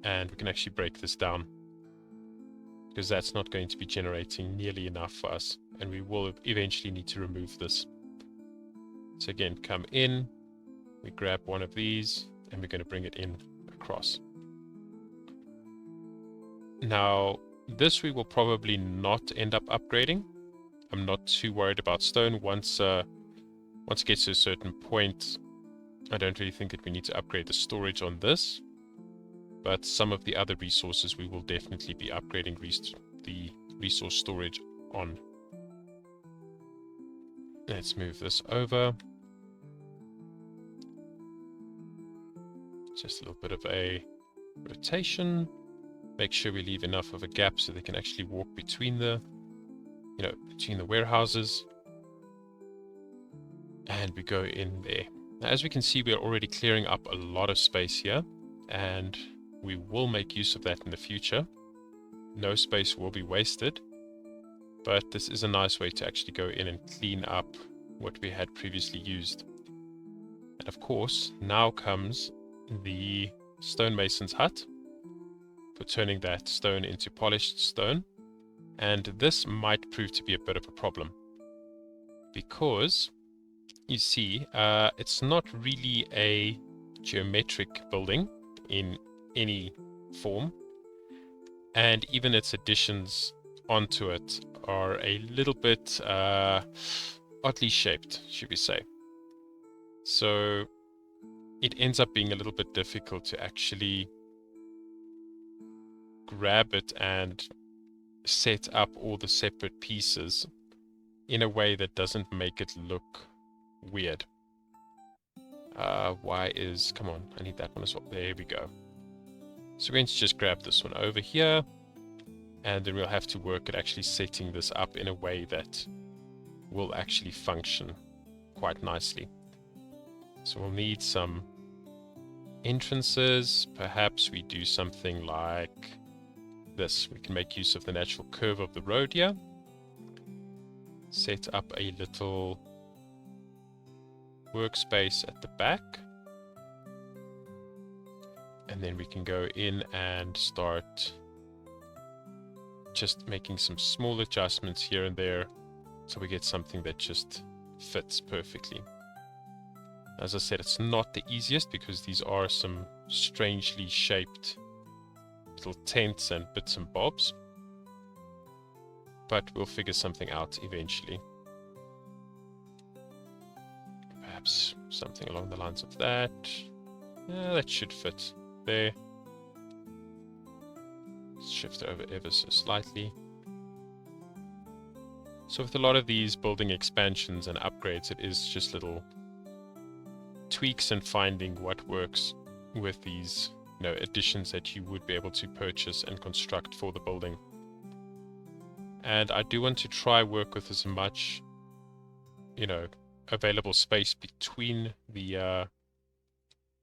and we can actually break this down, because that's not going to be generating nearly enough for us, and we will eventually need to remove this. So again, come in, we grab one of these, and we're going to bring it in across. Now, this we will probably not end up upgrading. I'm not too worried about stone. Once it gets to a certain point, I don't really think that we need to upgrade the storage on this. But some of the other resources we will definitely be upgrading the resource storage on. Let's move this over. Just a little bit of a rotation. Make sure we leave enough of a gap so they can actually walk between the warehouses. And we go in there. Now, as we can see, we are already clearing up a lot of space here, and we will make use of that in the future. No space will be wasted, but this is a nice way to actually go in and clean up what we had previously used. And of course, now comes the stonemason's hut for turning that stone into polished stone. And this might prove to be a bit of a problem, because you see, it's not really a geometric building in any form, and even its additions onto it are a little bit oddly shaped, should we say. So it ends up being a little bit difficult to actually grab it and set up all the separate pieces in a way that doesn't make it look weird. Come on, I need that one as well. There we go. So we're going to just grab this one over here, and then we'll have to work at actually setting this up in a way that will actually function quite nicely. So we'll need some entrances. Perhaps we do something like this. We can make use of the natural curve of the road here. Set up a little workspace at the back. And then we can go in and start just making some small adjustments here and there so we get something that just fits perfectly. As I said, it's not the easiest because these are some strangely shaped little tents and bits and bobs, but we'll figure something out eventually. Perhaps something along the lines of that. Yeah, that should fit there. Let's shift it over ever so slightly. So with a lot of these building expansions and upgrades, it is just little tweaks and finding what works with these, additions that you would be able to purchase and construct for the building. And I do want to try work with as much, available space between the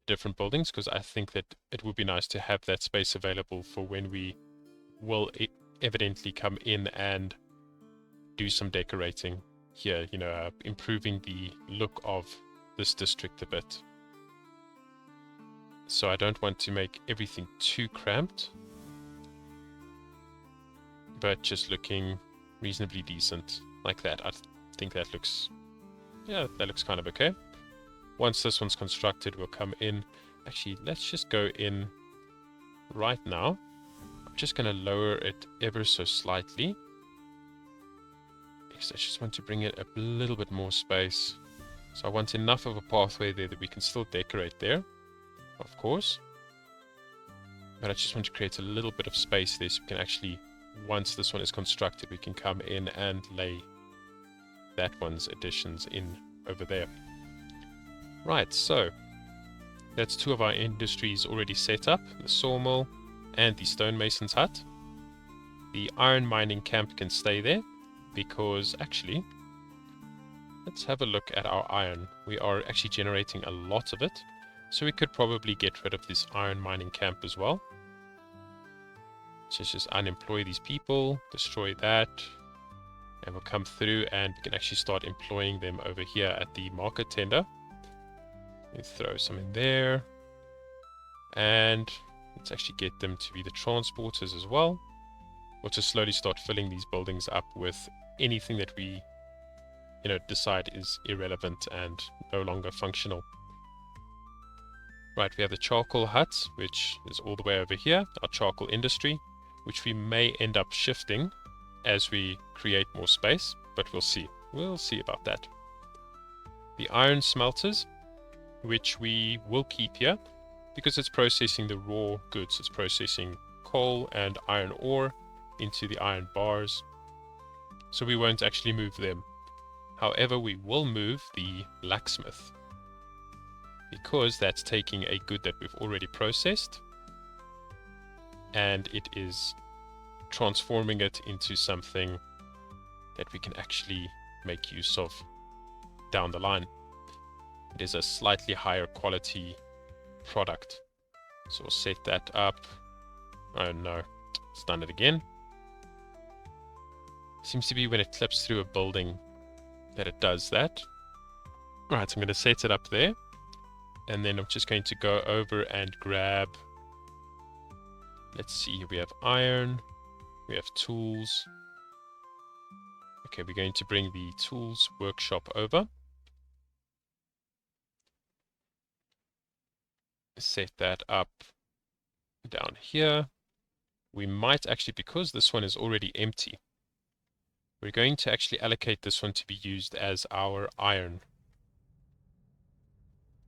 different buildings, because I think that it would be nice to have that space available for when we will evidently come in and do some decorating here, improving the look of this district a bit. So I don't want to make everything too cramped, but just looking reasonably decent like that. I think that looks, that looks kind of okay. Once this one's constructed, we'll come in. Actually, let's just go in right now. I'm just going to lower it ever so slightly, because I just want to bring it a little bit more space. So I want enough of a pathway there that we can still decorate there, of course. But I just want to create a little bit of space there so we can actually, once this one is constructed, we can come in and lay that one's additions in over there. Right, so that's two of our industries already set up, the sawmill and the stonemason's hut. The iron mining camp can stay there because actually, let's have a look at our iron. We are actually generating a lot of it, so we could probably get rid of this iron mining camp as well. So just unemploy these people, destroy that, and we'll come through and we can actually start employing them over here at the market tender. Let's throw some in there, and let's actually get them to be the transporters as well. We'll just slowly start filling these buildings up with anything that we decide is irrelevant and no longer functional. Right, we have the charcoal hut, which is all the way over here, our charcoal industry, which we may end up shifting as we create more space, but we'll see. We'll see about that. The iron smelters, which we will keep here because it's processing the raw goods. It's processing coal and iron ore into the iron bars, so we won't actually move them. However, we will move the blacksmith because that's taking a good that we've already processed and it is transforming it into something that we can actually make use of down the line. It is a slightly higher quality product. So we'll set that up. Oh no, it's done it again. Seems to be when it clips through a building that it does that. Right, so I'm going to set it up there. And then I'm just going to go over and grab, let's see, we have iron, we have tools, Okay, we're going to bring the tools workshop over. Set that up down here. We might actually, because this one is already empty, we're going to actually allocate this one to be used as our iron.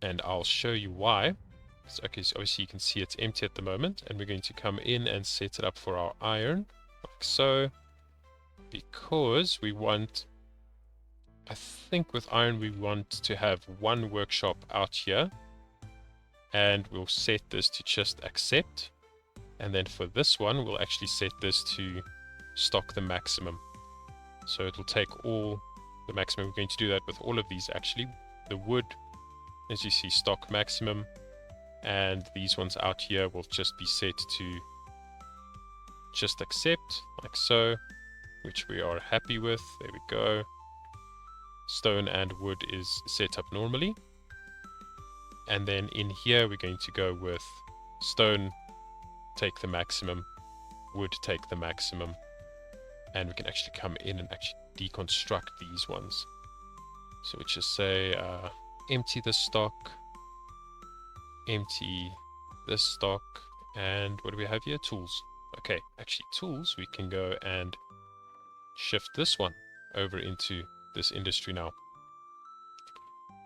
And I'll show you why. Okay, so obviously you can see it's empty at the moment, and we're going to come in and set it up for our iron, like so, because we want, I think with iron we want to have one workshop out here, and we'll set this to just accept, and then for this one we'll actually set this to stock the maximum. So it'll take all the maximum. We're going to do that with all of these actually. The wood, as you see, stock maximum, and these ones out here will just be set to just accept, like so, which we are happy with. There we go. Stone and wood is set up normally. And then in here we're going to go with stone, take the maximum, wood, take the maximum, and we can actually come in and actually deconstruct these ones. So we just say empty the stock, empty this stock, and what do we have here? Tools. Okay, actually tools, we can go and shift this one over into this industry now.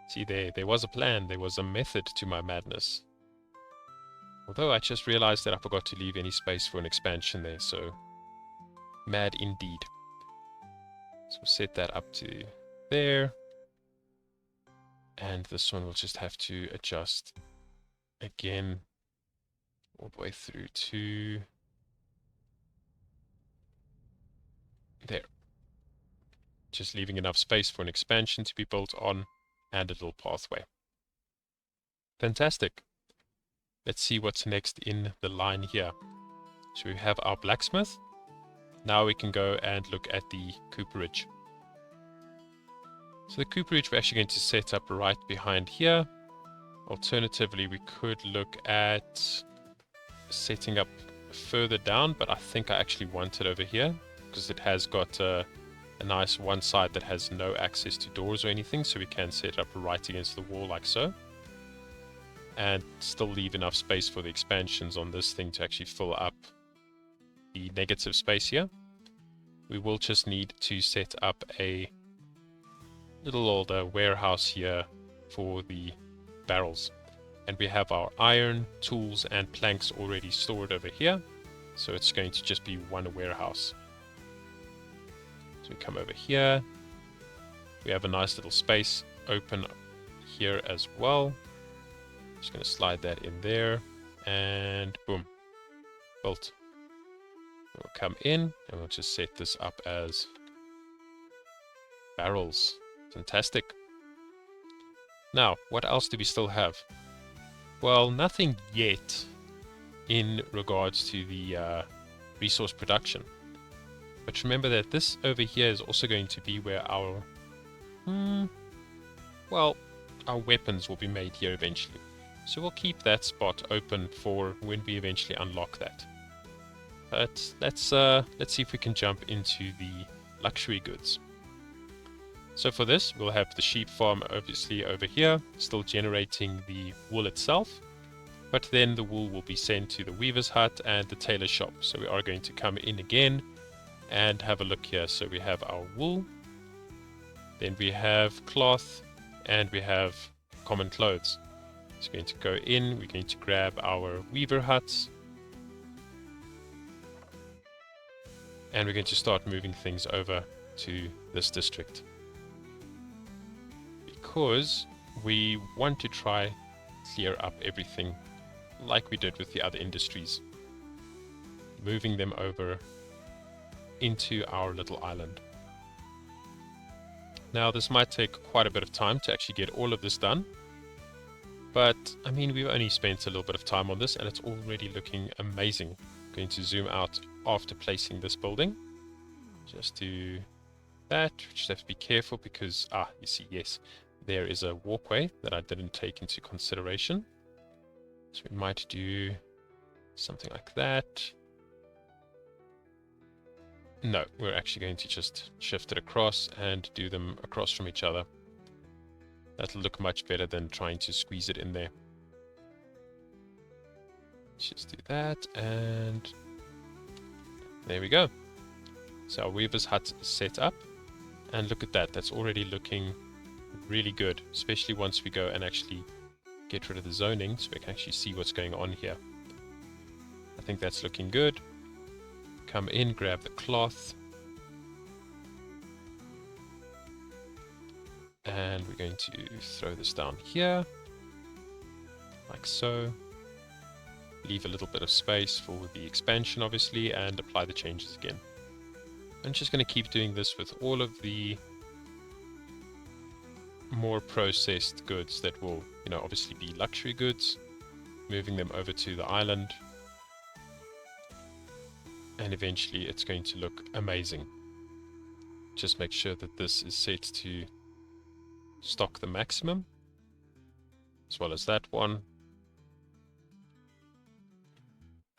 See, there was a plan, there was a method to my madness. Although I just realized that I forgot to leave any space for an expansion there, so mad indeed. So set that up to there. And this one will just have to adjust again all the way through to there. Just leaving enough space for an expansion to be built on and a little pathway. Fantastic. Let's see what's next in the line here. So we have our blacksmith. Now we can go and look at the cooperage. So the cooperage we're actually going to set up right behind here. Alternatively, we could look at setting up further down, but I think I actually want it over here because it has got a nice one side that has no access to doors or anything, so we can set it up right against the wall like so. And still leave enough space for the expansions on this thing to actually fill up the negative space here. We will just need to set up a little older warehouse here for the barrels. And we have our iron, tools, and planks already stored over here. So it's going to just be one warehouse. So we come over here. We have a nice little space open here as well. Just going to slide that in there. And boom. Built. We'll come in and we'll just set this up as barrels. Fantastic. Now, what else do we still have? Well, nothing yet in regards to the resource production. But remember that this over here is also going to be where our our weapons will be made here eventually. So we'll keep that spot open for when we eventually unlock that. But let's see if we can jump into the luxury goods. So for this, we'll have the sheep farm obviously over here, still generating the wool itself. But then the wool will be sent to the weaver's hut and the tailor shop. So we are going to come in again and have a look here. So we have our wool, then we have cloth, and we have common clothes. So we're going to go in, we're going to grab our weaver huts, and we're going to start moving things over to this district. Because we want to try clear up everything like we did with the other industries, moving them over into our little island. Now this might take quite a bit of time to actually get all of this done, but I mean we've only spent a little bit of time on this and it's already looking amazing. I'm going to zoom out after placing this building. Just do that. We just have to be careful because you see, yes, there is a walkway that I didn't take into consideration. So we might do something like that. No, we're actually going to just shift it across and do them across from each other. That'll look much better than trying to squeeze it in there. Just do that, and there we go. So our weaver's hut is set up, and look at that, that's already looking really good, especially once we go and actually get rid of the zoning so we can actually see what's going on here. I think that's looking good. Come in, grab the cloth, and we're going to throw this down here like so. Leave a little bit of space for the expansion obviously, and apply the changes again. I'm just going to keep doing this with all of the more processed goods that will, you know, obviously be luxury goods, moving them over to the island, and eventually it's going to look amazing. Just make sure that this is set to stock the maximum, as well as that one.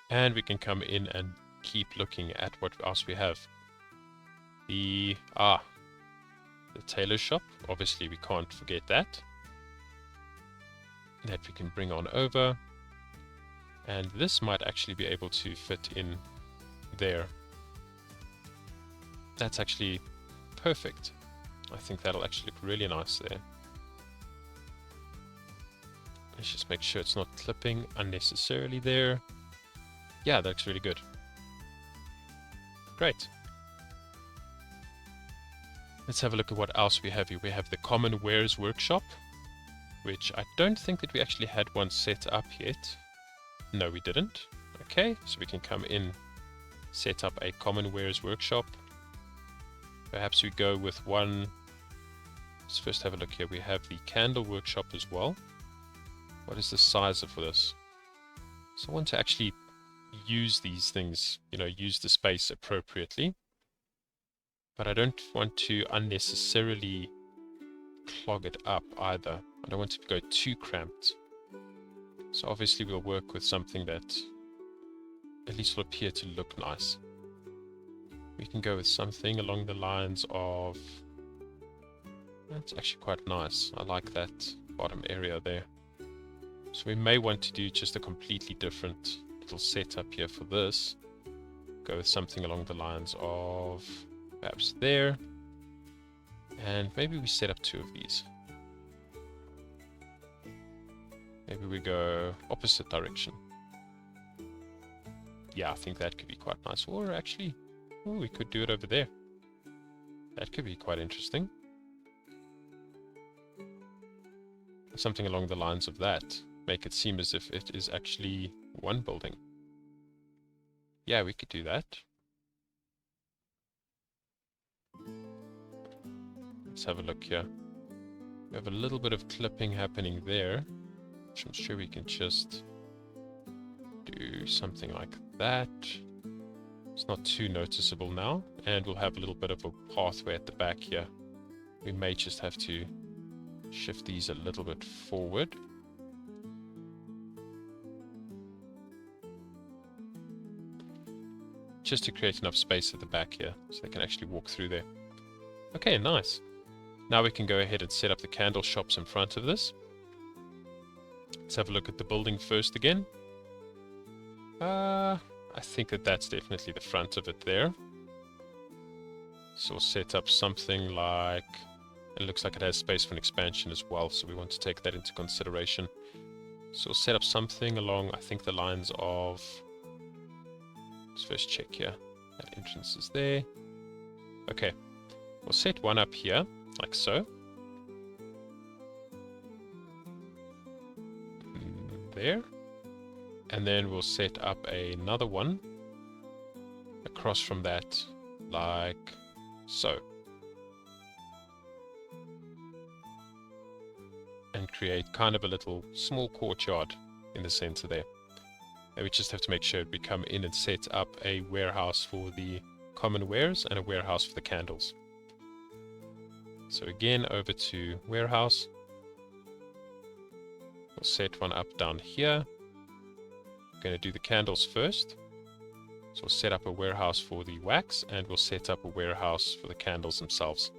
And we can come in and keep looking at what else we have. The tailor shop, obviously we can't forget that. That we can bring on over. And this might actually be able to fit in there. That's actually perfect. I think that'll actually look really nice there. Let's just make sure it's not clipping unnecessarily there. Yeah, that looks really good. Great. Let's have a look at what else we have here. We have the Common Wares Workshop, which I don't think that we actually had one set up yet. No, we didn't. Okay, so we can come in, set up a Common Wares Workshop. Perhaps we go with one. Let's first have a look here. We have the Candle Workshop as well. What is the size of this? So I want to actually use these things, you know, use the space appropriately. But I don't want to unnecessarily clog it up either. I don't want it to go too cramped. So obviously we'll work with something that at least will appear to look nice. We can go with something along the lines of... That's actually quite nice. I like that bottom area there. So we may want to do just a completely different little setup here for this. Go with something along the lines of perhaps there. And maybe we set up two of these. Maybe we go opposite direction. Yeah, I think that could be quite nice. Or actually, oh, we could do it over there. That could be quite interesting. Something along the lines of that. Make it seem as if it is actually one building. Yeah, we could do that. Let's have a look here. We have a little bit of clipping happening there, which I'm sure we can just do something like that. It's not too noticeable now, and we'll have a little bit of a pathway at the back here. We may just have to shift these a little bit forward. Just to create enough space at the back here, so they can actually walk through there. Okay, nice. Now we can go ahead and set up the candle shops in front of this. Let's have a look at the building first again. I think that that's definitely the front of it there. So we'll set up something like... It looks like it has space for an expansion as well, so we want to take that into consideration. So we'll set up something along, I think, the lines of... Let's first check here. That entrance is there. Okay. We'll set one up here, like so. There. And then we'll set up another one across from that, like so. And create kind of a little small courtyard in the center there. And we just have to make sure we come in and set up a warehouse for the common wares and a warehouse for the candles. So again, over to warehouse. We'll set one up down here. I'm going to do the candles first. So we'll set up a warehouse for the wax, and we'll set up a warehouse for the candles themselves.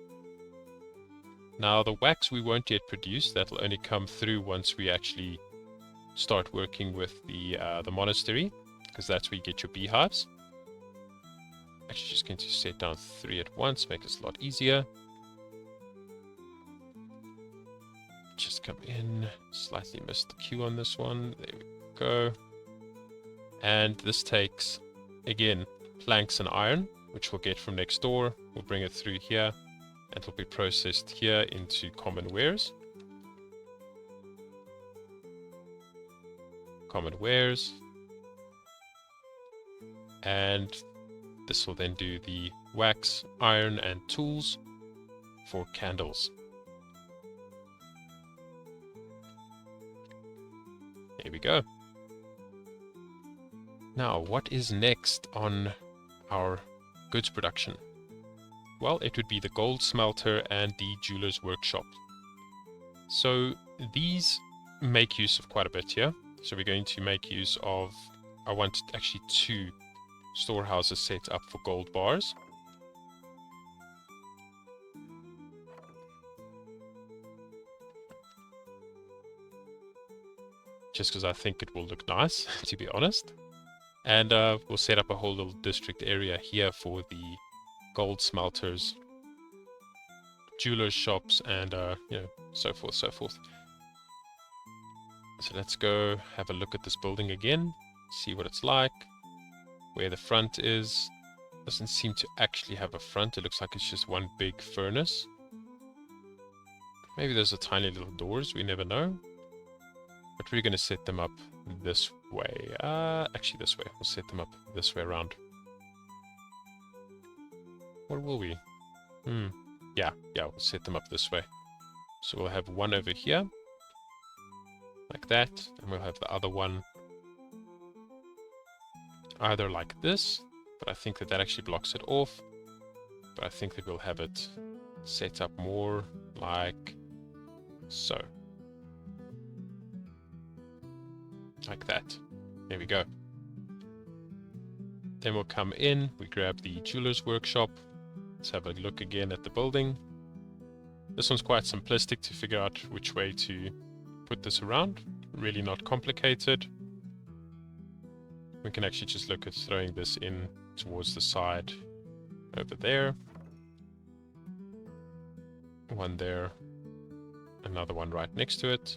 Now the wax we won't yet produce. That'll only come through once we actually start working with the monastery, because that's where you get your beehives. Actually just going to set down 3 at once, make this a lot easier. Just come in, slightly missed the queue on this one. There we go. And this takes, again, planks and iron, which we'll get from next door. We'll bring it through here, and it'll be processed here into common wares. Common wares. And this will then do the wax, iron, and tools for candles. There we go. Now, what is next on our goods production? Well, it would be the gold smelter and the jeweler's workshop. So these make use of quite a bit here. So we're going to make use of, I want actually 2 storehouses set up for gold bars. Just because I think it will look nice, to be honest. And we'll set up a whole little district area here for the gold smelters, jewelers shops, and you know, so forth, so forth. So let's go have a look at this building again, see what it's like, where the front is. Doesn't seem to actually have a front. It looks like it's just one big furnace. Maybe there's a tiny little doors, we never know. But we're going to set them up this way. Actually this way. We'll set them up this way around. What will we? Yeah, we'll set them up this way. So we'll have one over here, like that, and we'll have the other one either like this, but I think that actually blocks it off. But I think that we'll have it set up more like so. Like that. There we go. Then we'll come in, we grab the jeweler's workshop. Let's have a look again at the building. This one's quite simplistic to figure out which way to put this around. Really not complicated. We can actually just look at throwing this in towards the side over there. One there. Another one right next to it.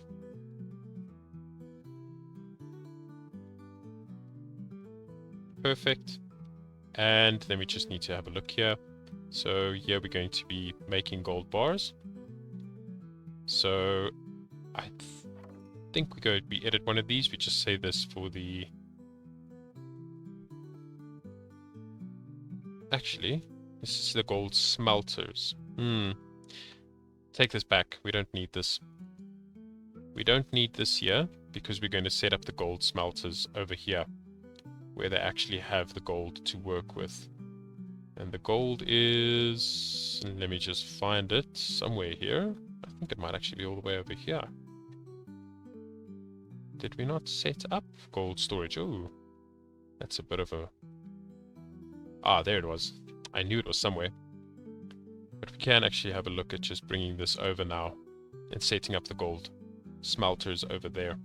Perfect. And then we just need to have a look here. So here we're going to be making gold bars. So I think we edit one of these. We just say this for the... Actually, this is the gold smelters. Take this back. We don't need this. We don't need this here because we're going to set up the gold smelters over here, where they actually have the gold to work with. And the gold is... Let me just find it somewhere here. I think it might actually be all the way over here. Did we not set up gold storage? Oh, that's a bit of a... Ah, there it was. I knew it was somewhere. But we can actually have a look at just bringing this over now and setting up the gold smelters over there.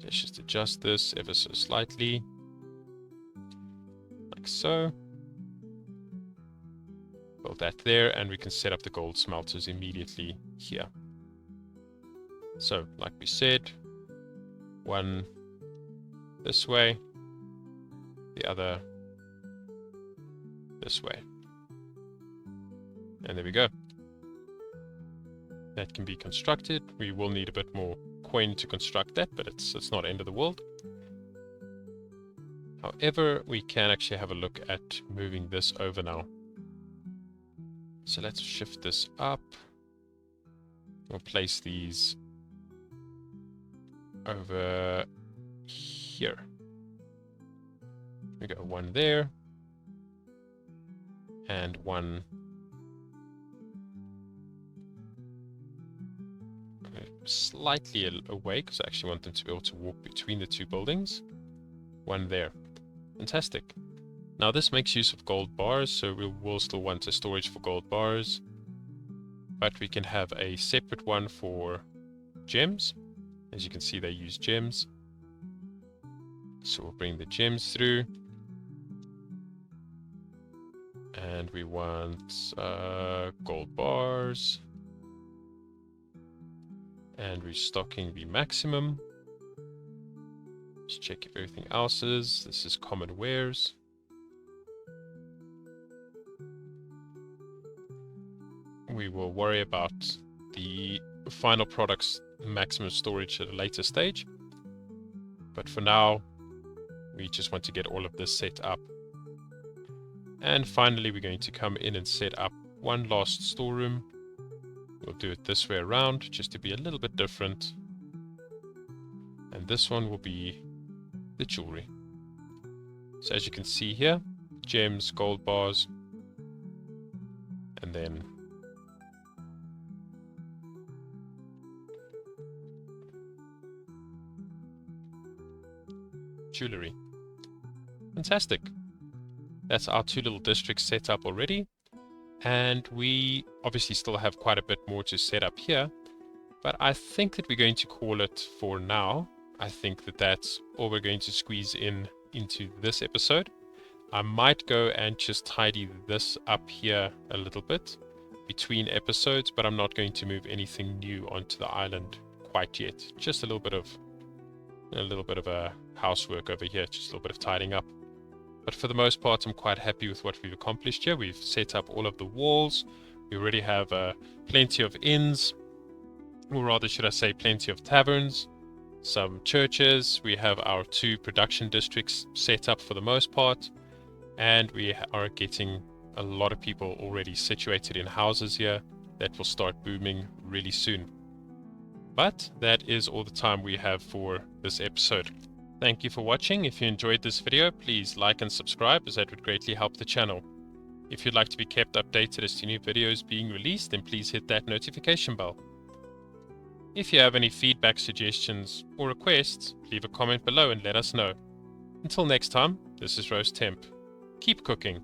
Let's just adjust this ever so slightly. Like so. Build that there, and we can set up the gold smelters immediately here. So, like we said, one this way, the other this way. And there we go. That can be constructed. We will need a bit more coin to construct that, but it's not end of the world. However, we can actually have a look at moving this over now. So let's shift this up. We'll place these over here. We got one there. And one slightly away, because I actually want them to be able to walk between the two buildings. One there. Fantastic. Now this makes use of gold bars, so we will still want a storage for gold bars, but we can have a separate one for gems. As you can see, they use gems, so we'll bring the gems through, and we want gold bars, and restocking the maximum. Just check if everything else is. This is common wares. We will worry about the final product's maximum storage at a later stage. But for now, we just want to get all of this set up. And finally, we're going to come in and set up one last storeroom. We'll do it this way around, just to be a little bit different. And this one will be the jewelry. So as you can see here, gems, gold bars, and then jewelry. Fantastic. That's our two little districts set up already. And we obviously still have quite a bit more to set up here. But I think that we're going to call it for now. I think that that's all we're going to squeeze into this episode. I might go and just tidy this up here a little bit between episodes, but I'm not going to move anything new onto the island quite yet. Just a little bit of housework over here, just a little bit of tidying up. But for the most part, I'm quite happy with what we've accomplished here. We've set up all of the walls. We already have plenty of inns, or rather should I say plenty of taverns, some churches. We have our 2 production districts set up for the most part, and we are getting a lot of people already situated in houses here that will start booming really soon. But that is all the time we have for this episode. Thank you for watching. If you enjoyed this video, please like and subscribe, as that would greatly help the channel. If you'd like to be kept updated as to new videos being released, then please hit that notification bell. If you have any feedback, suggestions, or requests, leave a comment below and let us know. Until next time, this is Roast Temp. Keep cooking.